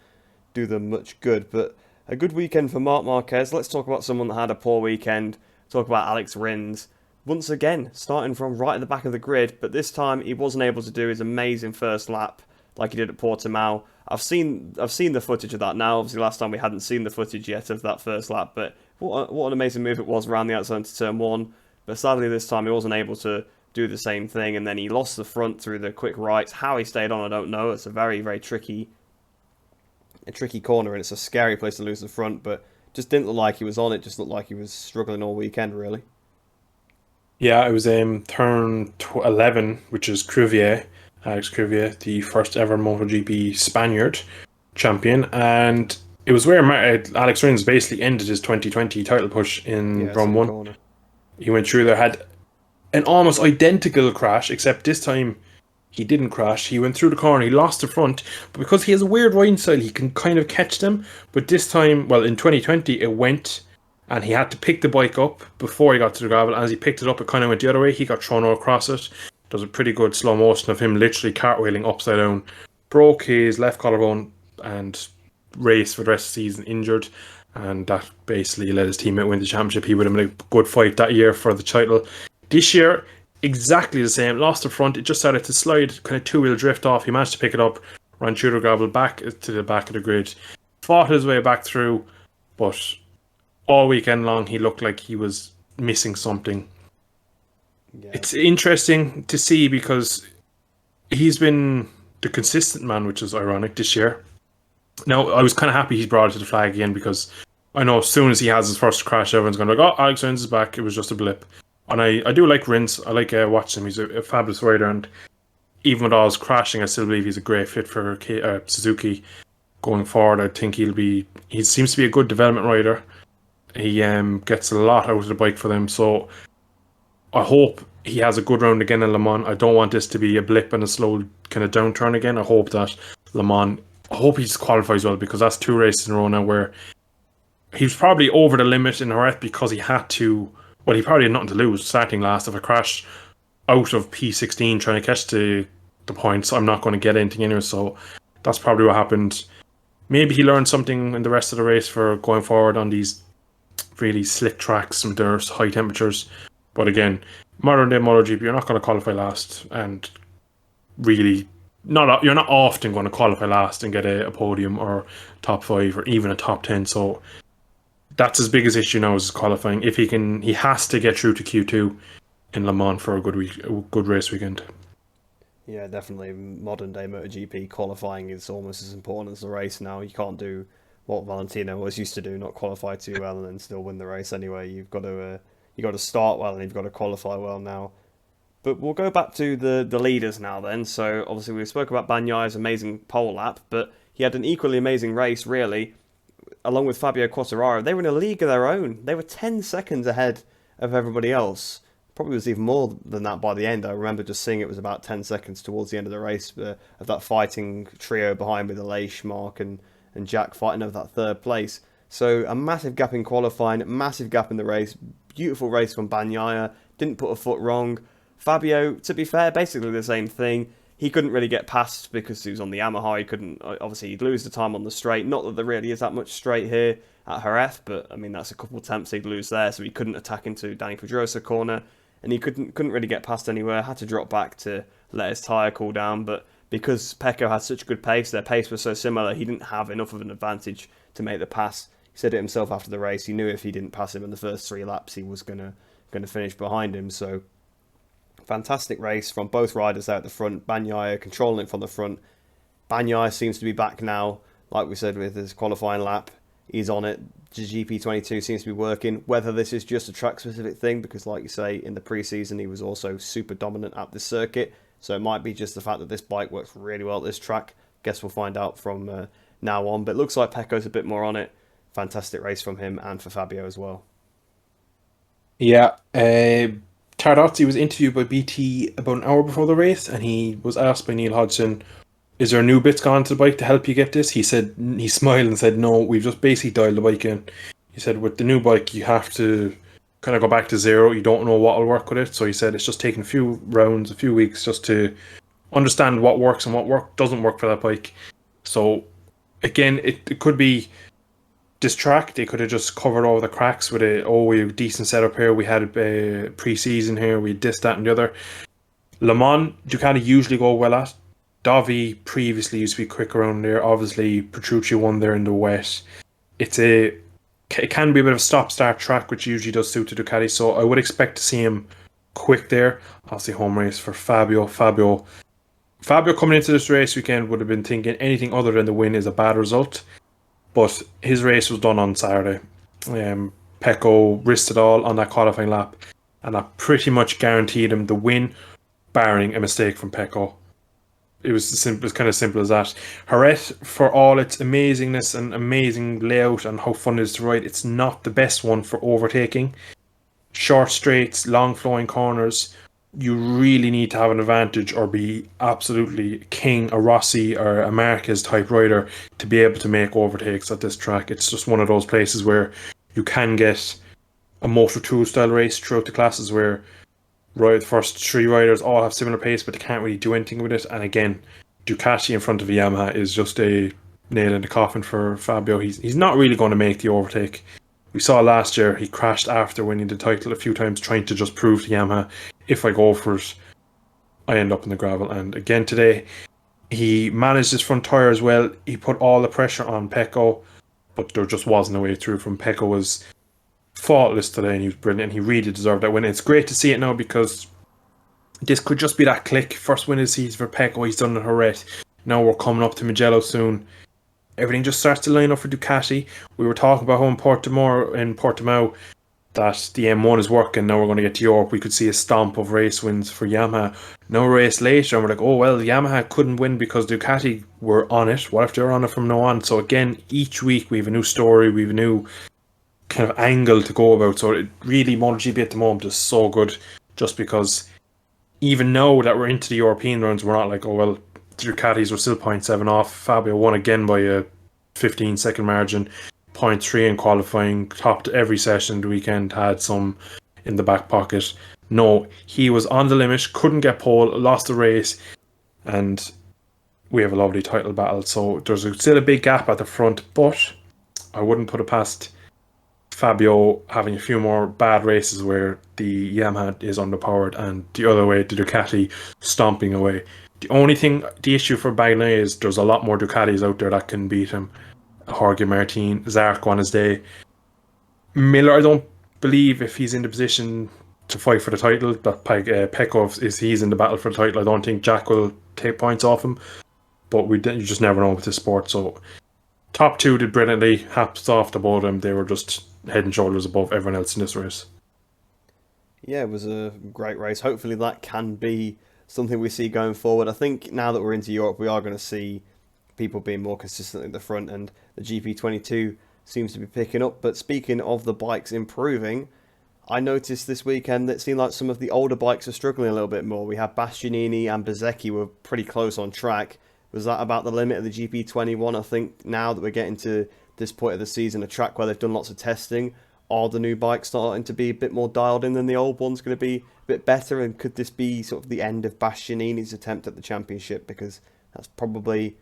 do them much good, but a good weekend for Marc Marquez. Let's talk about someone that had a poor weekend. Talk about Alex Rins. Once again, starting from right at the back of the grid, but this time he wasn't able to do his amazing first lap like he did at Portimao. I've seen the footage of that now. Obviously, last time we hadn't seen the footage yet of that first lap, but what an amazing move it was around the outside into turn 1. But sadly, this time he wasn't able to do the same thing, and then he lost the front through the quick rights. How he stayed on, I don't know. It's a very, very tricky corner, and it's a scary place to lose the front, but just didn't look like he was on it. Just looked like he was struggling all weekend, really. Yeah, it was turn 11, which is Alex Crivier, the first ever MotoGP Spaniard champion, and it was where Alex Rins basically ended his 2020 title push in Rome 1. Corner. He went through there, had an almost identical crash, except this time he didn't crash. He went through the corner, he lost the front, but because he has a weird riding style, he can kind of catch them. But this time, well, in 2020, it went, and he had to pick the bike up before he got to the gravel. As he picked it up, it kind of went the other way. He got thrown all across it. There was a pretty good slow motion of him literally cartwheeling upside down. Broke his left collarbone and raced for the rest of the season injured. And that basically let his teammate win the championship. He would have been a good fight that year for the title. This year, exactly the same. Lost the front. It just started to slide, kind of two-wheel drift off. He managed to pick it up, ran through the gravel back to the back of the grid. Fought his way back through, but all weekend long he looked like he was missing something. Yeah. It's interesting to see because he's been the consistent man, which is ironic this year. Now, I was kind of happy he's brought it to the flag again because I know as soon as he has his first crash, everyone's going to be like, oh, Alex Rins is back. It was just a blip. And I do like Rins. I like watching him. He's a fabulous rider. And even with all his crashing, I still believe he's a great fit for Suzuki going forward. I think he seems to be a good development rider. He gets a lot out of the bike for them. So I hope he has a good round again in Le Mans. I don't want this to be a blip and a slow kind of downturn again. I hope that Le Mans, I hope he qualifies well because that's 2 races in a row now where he was probably over the limit in Jerez because he had to. Well, he probably had nothing to lose starting last. If I crash out of P16 trying to catch the points, I'm not going to get anything anyway. So that's probably what happened. Maybe he learned something in the rest of the race for going forward on these really slick tracks with their high temperatures. But again, modern day MotoGP, you're not going to qualify last, and really, you're not often going to qualify last and get a podium or top 5 or even a top 10. So that's his biggest issue now is qualifying. If he has to get through to Q2 in Le Mans for a good race weekend. Yeah, definitely. Modern day MotoGP qualifying is almost as important as the race now. You can't do what Valentino was used to do, not qualify too well and then still win the race anyway. You got to start well and you've got to qualify well now. But we'll go back to the leaders now then. So obviously we spoke about Bagnaya's amazing pole lap, but he had an equally amazing race really, along with Fabio Quartararo. They were in a league of their own. They were 10 seconds ahead of everybody else. Probably was even more than that by the end. I remember just seeing it was about 10 seconds towards the end of the race of that fighting trio behind with Aleix, Mark and Jack fighting over that third place. So a massive gap in qualifying, massive gap in the race. Beautiful race from Bagnaia. Didn't put a foot wrong. Fabio, to be fair, basically the same thing. He couldn't really get past because he was on the Yamaha. He couldn't, obviously, he'd lose the time on the straight. Not that there really is that much straight here at Jerez, but I mean, that's a couple of attempts he'd lose there, so he couldn't attack into Dani Pedrosa corner. And he couldn't really get past anywhere. Had to drop back to let his tyre cool down. But because Pecco had such good pace, their pace was so similar, he didn't have enough of an advantage to make the pass. He said it himself after the race. He knew if he didn't pass him in the first 3 laps, he was gonna finish behind him. So fantastic race from both riders out the front. Bagnaia controlling it from the front. Bagnaia seems to be back now, like we said with his qualifying lap. He's on it. GP22 seems to be working. Whether this is just a track-specific thing, because like you say, in the pre-season he was also super dominant at this circuit. So it might be just the fact that this bike works really well at this track. Guess we'll find out from now on. But it looks like Pecco's a bit more on it. Fantastic race from him and for Fabio as well. Yeah, Tardozzi was interviewed by BT about an hour before the race, and he was asked by Neil Hodgson, is there new bits gone to the bike to help you get this? He smiled and said, no, we've just basically dialed the bike in. He said, with the new bike, you have to kind of go back to zero. You don't know what will work with it. So he said it's just taking a few rounds, a few weeks just to understand what works and what doesn't work for that bike. So again, it could be this track. They could have just covered all the cracks with we have a decent setup here. We had a pre-season here. We had this, that, and the other. Le Mans, Ducati usually go well at. Dovi previously used to be quick around there. Obviously, Petrucci won there in the wet. It can be a bit of a stop-start track, which usually does suit the Ducati. So I would expect to see him quick there. Obviously, home race for Fabio. Fabio coming into this race weekend would have been thinking anything other than the win is a bad result. But his race was done on Saturday. Pecco risked it all on that qualifying lap, and that pretty much guaranteed him the win, barring a mistake from Pecco. It was kind of simple as that. Jerez, for all its amazingness and amazing layout and how fun it is to ride, it's not the best one for overtaking. Short straights, long flowing corners, you really need to have an advantage or be absolutely king, a Rossi or a Marquez type rider to be able to make overtakes at this track. It's just one of those places where you can get a Moto2 style race throughout the classes where the first 3 riders all have similar pace, but they can't really do anything with it. And again, Ducati in front of a Yamaha is just a nail in the coffin for Fabio. He's not really going to make the overtake. We saw last year he crashed after winning the title a few times, trying to just prove to Yamaha, if I go for it, I end up in the gravel. And again today, he managed his front tyre as well. He put all the pressure on Pecco, but there just wasn't a way through from Pecco. Was faultless today, and he was brilliant. He really deserved that win. It's great to see it now because this could just be that click. First win of the season for Pecco. He's done it Jerez. Now we're coming up to Mugello soon. Everything just starts to line up for Ducati. We were talking about how in Portimao that the M1 is working. Now we're going to get to Europe. We could see a stomp of race wins for Yamaha. Now a race later, and we're like, oh well, Yamaha couldn't win because Ducati were on it. What if they're on it from now on? So again, each week we have a new story. We have a new kind of angle to go about. So it really, MotoGP at the moment is so good, just because even now that we're into the European rounds, we're not like, oh well, Ducatis were still 0.7 off. Fabio won again by a 15-second margin. 0.3 in qualifying, topped every session the weekend, had some in the back pocket. No, he was on the limit, couldn't get pole, lost the race, and we have a lovely title battle. So there's still a big gap at the front, but I wouldn't put it past Fabio having a few more bad races where the Yamaha is underpowered and the other way, the Ducati stomping away. The issue for Bagnaia is there's a lot more Ducatis out there that can beat him. Jorge Martin, Zarco on his day. Miller, I don't believe if he's in the position to fight for the title, that Pekov he's in the battle for the title. I don't think Jack will take points off him, but you just never know with this sport. So top two did brilliantly. Hats off to both of them. They were just head and shoulders above everyone else in this race. Yeah, it was a great race. Hopefully that can be something we see going forward. I think now that we're into Europe, we are going to see people being more consistent at the front, and the GP22 seems to be picking up. But speaking of the bikes improving, I noticed this weekend that it seemed like some of the older bikes are struggling a little bit more. We had Bastianini and Bezzecchi were pretty close on track. Was that about the limit of the GP21? I think now that we're getting to this point of the season, a track where they've done lots of testing, are the new bikes starting to be a bit more dialed in than the old ones going to be a bit better? And could this be sort of the end of Bastianini's attempt at the championship? Because that's probably,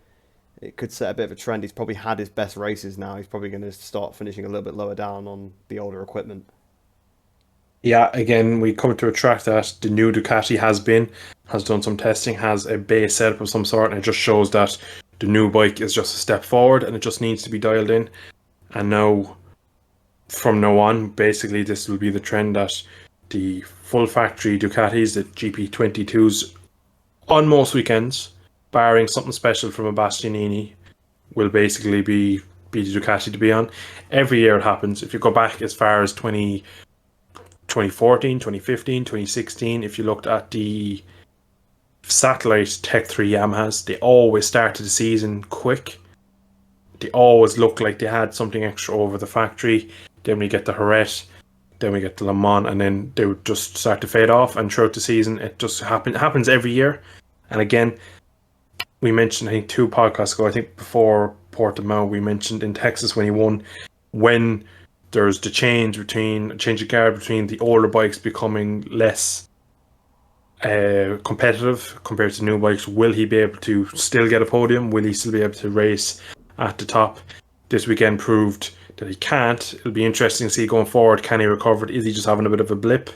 it could set a bit of a trend. He's probably had his best races now. He's probably going to start finishing a little bit lower down on the older equipment. Yeah, again, we come to a track that the new Ducati has done some testing, has a base setup of some sort, and it just shows that the new bike is just a step forward and it just needs to be dialed in. And now, from now on, basically this will be the trend that the full factory Ducatis, the GP22s, on most weekends, barring something special from a Bastianini, will basically be the Ducati to be on. Every year it happens. If you go back as far as 2014, 2015, 2016, if you looked at the satellite Tech 3 Yamahas, they always started the season quick. They always looked like they had something extra over the factory. Then we get the Jerez, then we get the Le Mans, and then they would just start to fade off. And throughout the season, it just happens every year. And again, we mentioned, I think 2 podcasts ago, I think before Portimao, we mentioned in Texas when he won, when there's the change of guard between the older bikes becoming less competitive compared to new bikes. Will he be able to still get a podium? Will he still be able to race at the top? This weekend proved that he can't. It'll be interesting to see going forward. Can he recover? Is he just having a bit of a blip?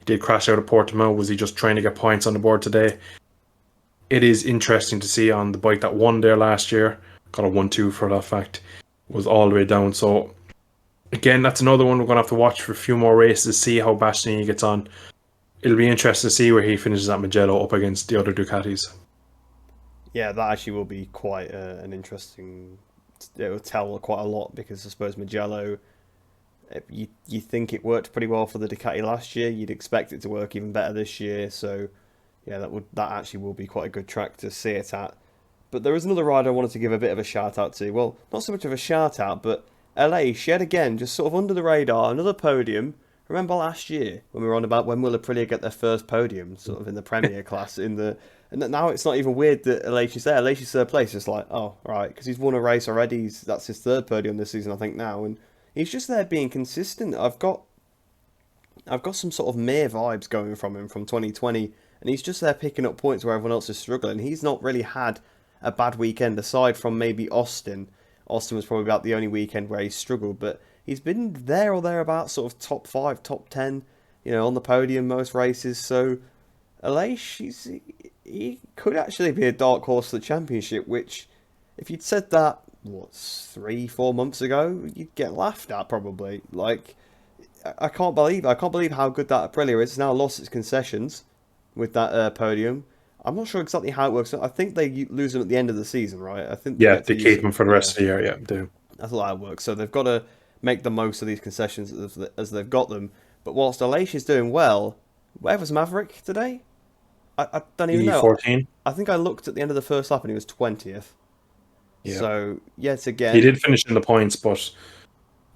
He did crash out of Portimao. Was he just trying to get points on the board today? It is interesting to see on the bike that won there last year, got a 1-2 for that fact, was all the way down. So again, that's another one we're going to have to watch for a few more races, see how Bastianini gets on. It'll be interesting to see where he finishes at Mugello up against the other Ducatis. Yeah, that actually will be quite an interesting... It will tell quite a lot, because I suppose Mugello, you think it worked pretty well for the Ducati last year. You'd expect it to work even better this year. So yeah, that actually will be quite a good track to see it at. But there is another rider I wanted to give a bit of a shout out to. Well, not so much of a shout out, but Aleix, yet again, just sort of under the radar, another podium. Remember last year when we were on about when will Aprilia get their first podium, sort of in the Premier class, and now it's not even weird that Aleix is there. Aleix is third place. It's like, oh, right, because he's won a race already. That's his third podium this season, I think, now, and he's just there being consistent. I've got some sort of Mir vibes going from him from 2020, and he's just there picking up points where everyone else is struggling. He's not really had a bad weekend aside from maybe Austin. Austin was probably about the only weekend where he struggled, but he's been there or thereabouts, sort of top 5, top 10, on the podium most races. So Aleix, he could actually be a dark horse for the championship, which, if you'd said that, 3-4 months ago, you'd get laughed at probably. Like, I can't believe how good that Aprilia is. It's now lost its concessions with that podium. I'm not sure exactly how it works. I think they lose them at the end of the season, right? I think they keep them for the rest of the year. Yeah, they do. That's how it works. So they've got to make the most of these concessions as they've got them. But whilst Aleix is doing well, where was Maverick today? I don't even know. 14. I think I looked at the end of the first lap and he was 20th. Yeah. So yet again, he did finish in the points, but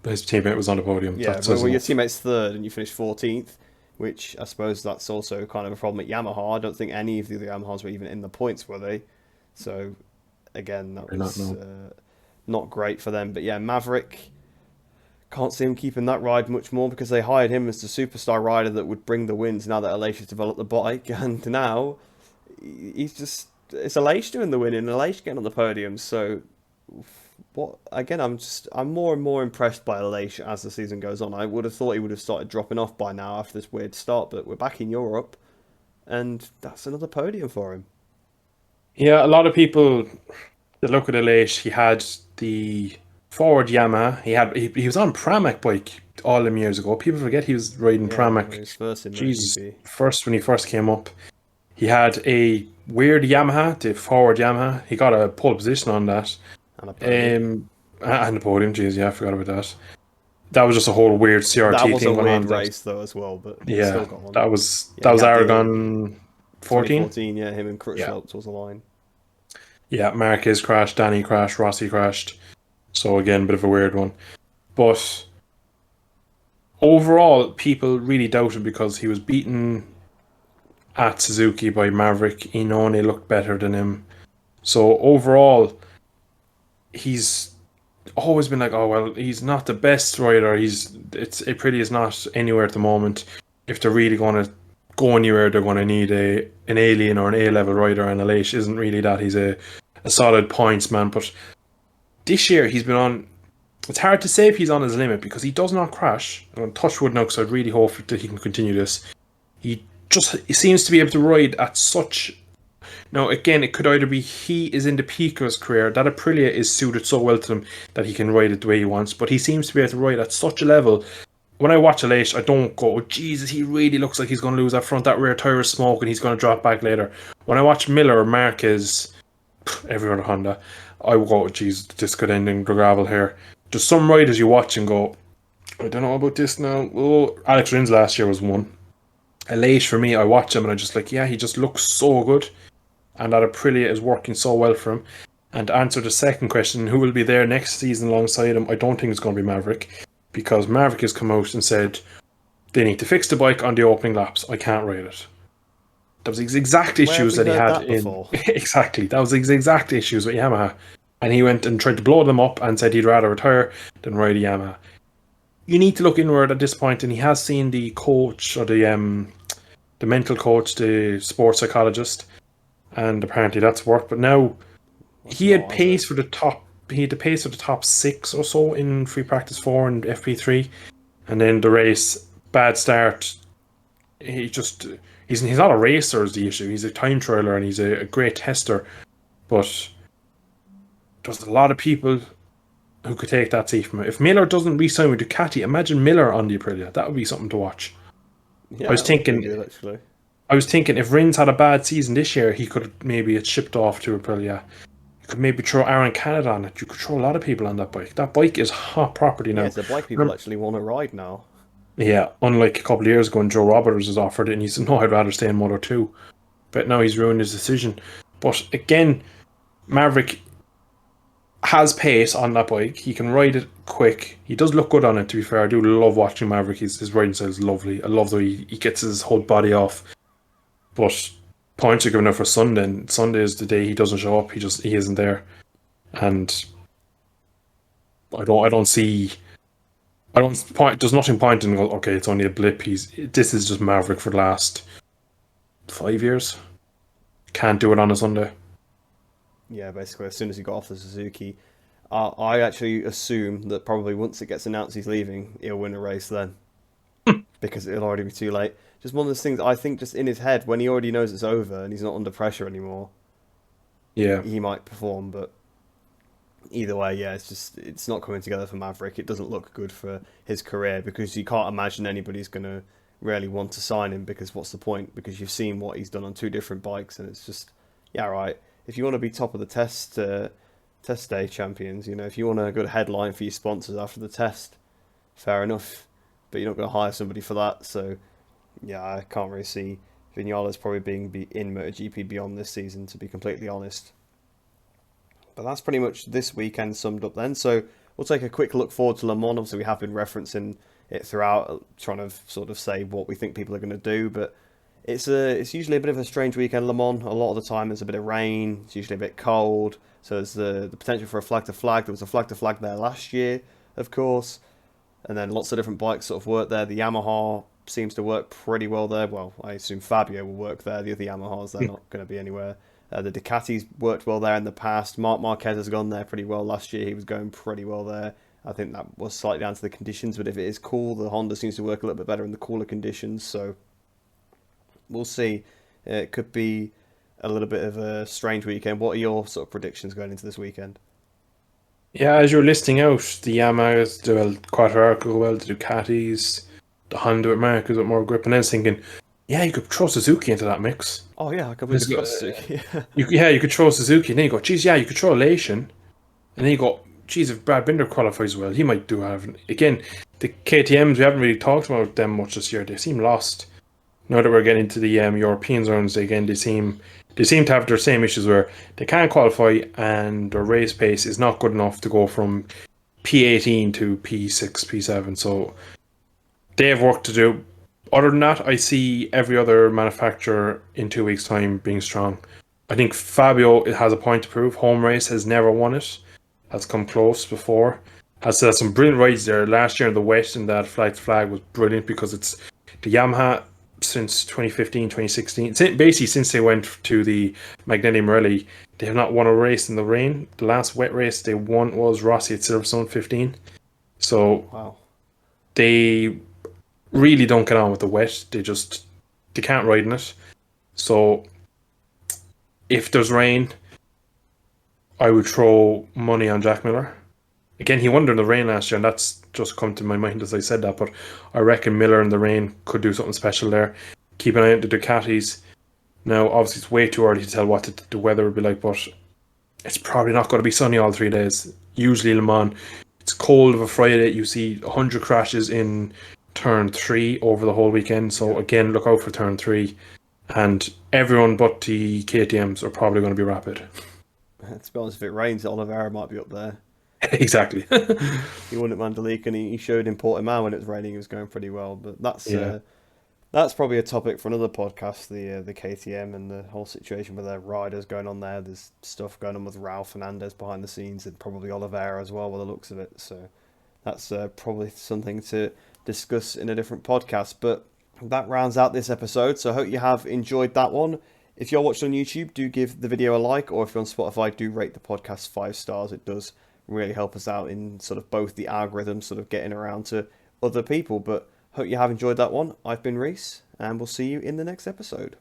his teammate was on the podium. Yeah, well, your teammate's third and you finished 14th, which I suppose that's also kind of a problem at Yamaha. I don't think any of the other Yamahas were even in the points, were they? So again, that was not great for them. But yeah, Maverick, can't see him keeping that ride much more, because they hired him as the superstar rider that would bring the wins now that Aleix has developed the bike, and now it's Aleix doing the winning, Aleix getting on the podium. So what again? I'm more and more impressed by Aleix as the season goes on. I would have thought he would have started dropping off by now after this weird start, but we're back in Europe, and that's another podium for him. Yeah, a lot of people that look at Aleix, he had the forward Yamaha. He was on Pramac bike all them years ago. People forget he was riding Yeah, when Pramac. he was first in Jesus, MotoGP. first when he first came up, he had a weird Yamaha, the forward Yamaha. He got a pole position on that. And a podium. And the podium. Jeez, yeah, I forgot about that. That was just a whole weird That CRT was a thing going weird on. race though as well, but he Yeah, still got on. that was Yeah, he had Aragon 14. 2014. Yeah, him and Yeah. Crutchlow towards the line. Yeah, Marquez crashed, Danny crashed, Rossi crashed. So again, bit of a weird one. But overall, people really doubted because he was beaten at Suzuki by Maverick. Inone looked better than him. So overall, he's always been like, oh well, he's not the best rider. It pretty is not anywhere at the moment. If they're really going to go anywhere, they're going to need an alien or an A-level rider, and Aleix isn't really that. He's a solid points man. But this year he's been on. It's hard to say if he's on his limit because he does not crash. And touch wood now, because I'd really hope that he can continue this. He seems to be able to ride at such. Now, again, it could either be he is in the peak of his career, that Aprilia is suited so well to him that he can ride it the way he wants, but he seems to be able to ride at such a level. When I watch Aleix, I don't go, oh, Jesus, he really looks like he's going to lose that rear tyre is smoke and he's going to drop back later. When I watch Miller or Marquez, every other Honda, I will go, Jesus, this could end in the gravel here. There's some riders you watch and go, I don't know about this now. Oh, Alex Rins last year was one. Aleix, for me, I watch him and I just like, yeah, he just looks so good. And that Aprilia is working so well for him. And to answer the second question, who will be there next season alongside him, I don't think it's going to be Maverick. Because Maverick has come out and said they need to fix the bike on the opening laps. I can't ride it. That was the exact issues that he had in... Exactly. That was the exact issues with Yamaha. And he went and tried to blow them up and said he'd rather retire than ride a Yamaha. You need to look inward at this point, and he has seen the coach, or the mental coach, the sports psychologist, and apparently that's worked. But now he had pace for the top. He had the pace for the top 6 or so in free practice 4 and FP3, and then the race bad start. He's not a racer is the issue. He's a time trialer and he's a great tester, but there's a lot of people who could take that seat from him. If Miller doesn't re-sign with Ducati, imagine Miller on the Aprilia. That would be something to watch. Yeah, I was thinking if Rins had a bad season this year, he could maybe have shipped off to Aprilia. You could maybe throw Aaron Canada on it. You could throw a lot of people on that bike. That bike is hot property now. Yeah, it's a bike people actually want to ride now. Yeah, unlike a couple of years ago when Joe Roberts was offered it and he said, no, I'd rather stay in Moto 2. But now he's ruined his decision. But again, Maverick has pace on that bike. He can ride it quick. He does look good on it, to be fair. I do love watching Maverick. His riding style is lovely. I love the way he gets his whole body off. But points are given out for Sunday, and Sunday is the day he doesn't show up. He isn't there. And there's nothing pointing go, okay, it's only a blip. This is just Maverick for the last 5 years. Can't do it on a Sunday. Yeah, basically, as soon as he got off the Suzuki, I actually assume that probably once it gets announced he's leaving, he'll win a race then. Because it'll already be too late. Just one of those things, I think, just in his head, when he already knows it's over and he's not under pressure anymore, yeah, he might perform, but either way, yeah, it's not coming together for Maverick. It doesn't look good for his career because you can't imagine anybody's going to really want to sign him because what's the point? Because you've seen what he's done on 2 different bikes and it's just, yeah, right. If you want to be top of the test day champions, if you want a good headline for your sponsors after the test, fair enough. But you're not going to hire somebody for that. So, yeah, I can't really see Vinales probably being in MotoGP beyond this season, to be completely honest. But that's pretty much this weekend summed up then. So we'll take a quick look forward to Le Mans. Obviously, we have been referencing it throughout, trying to sort of say what we think people are going to do. But it's usually a bit of a strange weekend, Le Mans. A lot of the time there's a bit of rain. It's usually a bit cold. So there's the potential for a flag to flag. There was a flag to flag there last year, of course. And then lots of different bikes sort of work there. The Yamaha seems to work pretty well there. Well, I assume Fabio will work there. The other Yamahas, they're not going to be anywhere The Ducatis worked well there in the past. Marc Marquez has gone there pretty well last year. He was going pretty well there. I think that was slightly down to the conditions, but if it is cool, the Honda seems to work a little bit better in the cooler conditions. So we'll see. It could be a little bit of a strange weekend. What are your sort of predictions going into this weekend? Yeah, as you're listing out, the Yamahas, the Quattromarca go well, the Ducatis, the Honda with Marcus with more grip, and I was thinking, yeah, you could throw Suzuki into that mix. Oh yeah, I completely forgot Suzuki. You could throw Suzuki, and then you go, geez, yeah, you could throw Lation, and then you go, geez, if Brad Binder qualifies well, he might do have. Again, the KTMs, we haven't really talked about them much this year. They seem lost. Now that we're getting into the European zones, again, they seem to have their same issues where they can't qualify and their race pace is not good enough to go from P18 to P6, P7. So they have work to do. Other than that, I see every other manufacturer in 2 weeks' time being strong. I think Fabio has a point to prove. Home race has never won it. Has come close before. Has had some brilliant rides there. Last year in the West in that flag to flag was brilliant because it's the Yamaha since 2015, 2016. Basically, since they went to the Magneti Marelli, they have not won a race in the rain. The last wet race they won was Rossi at Silverstone 15. So Wow. they really don't get on with the wet. They can't ride in it. So if there's rain, I would throw money on Jack Miller. Again, he won in the rain last year, and that's just come to my mind as I said that. But I reckon Miller in the rain could do something special there. Keep an eye on the Ducatis. Now, obviously, it's way too early to tell what the weather will be like, but it's probably not going to be sunny all 3 days. Usually, Le Mans, it's cold of a Friday. You see 100 crashes in turn 3 over the whole weekend. So, again, look out for turn 3. And everyone but the KTMs are probably going to be rapid. To be honest, if it rains, Oliveira might be up there. Exactly. He won at Mandalika and he showed in Portimao when it was raining. He was going pretty well, but that's probably a topic for another podcast. The KTM and the whole situation with their riders going on there. There's stuff going on with Ralph Fernandez behind the scenes and probably Oliveira as well, by the looks of it. So that's probably something to discuss in a different podcast. But that rounds out this episode. So I hope you have enjoyed that one. If you're watching on YouTube, do give the video a like, or if you're on Spotify, do rate the podcast 5 stars. It does really help us out in sort of both the algorithm sort of getting around to other people. But hope you have enjoyed that one. I've been Reese, and we'll see you in the next episode.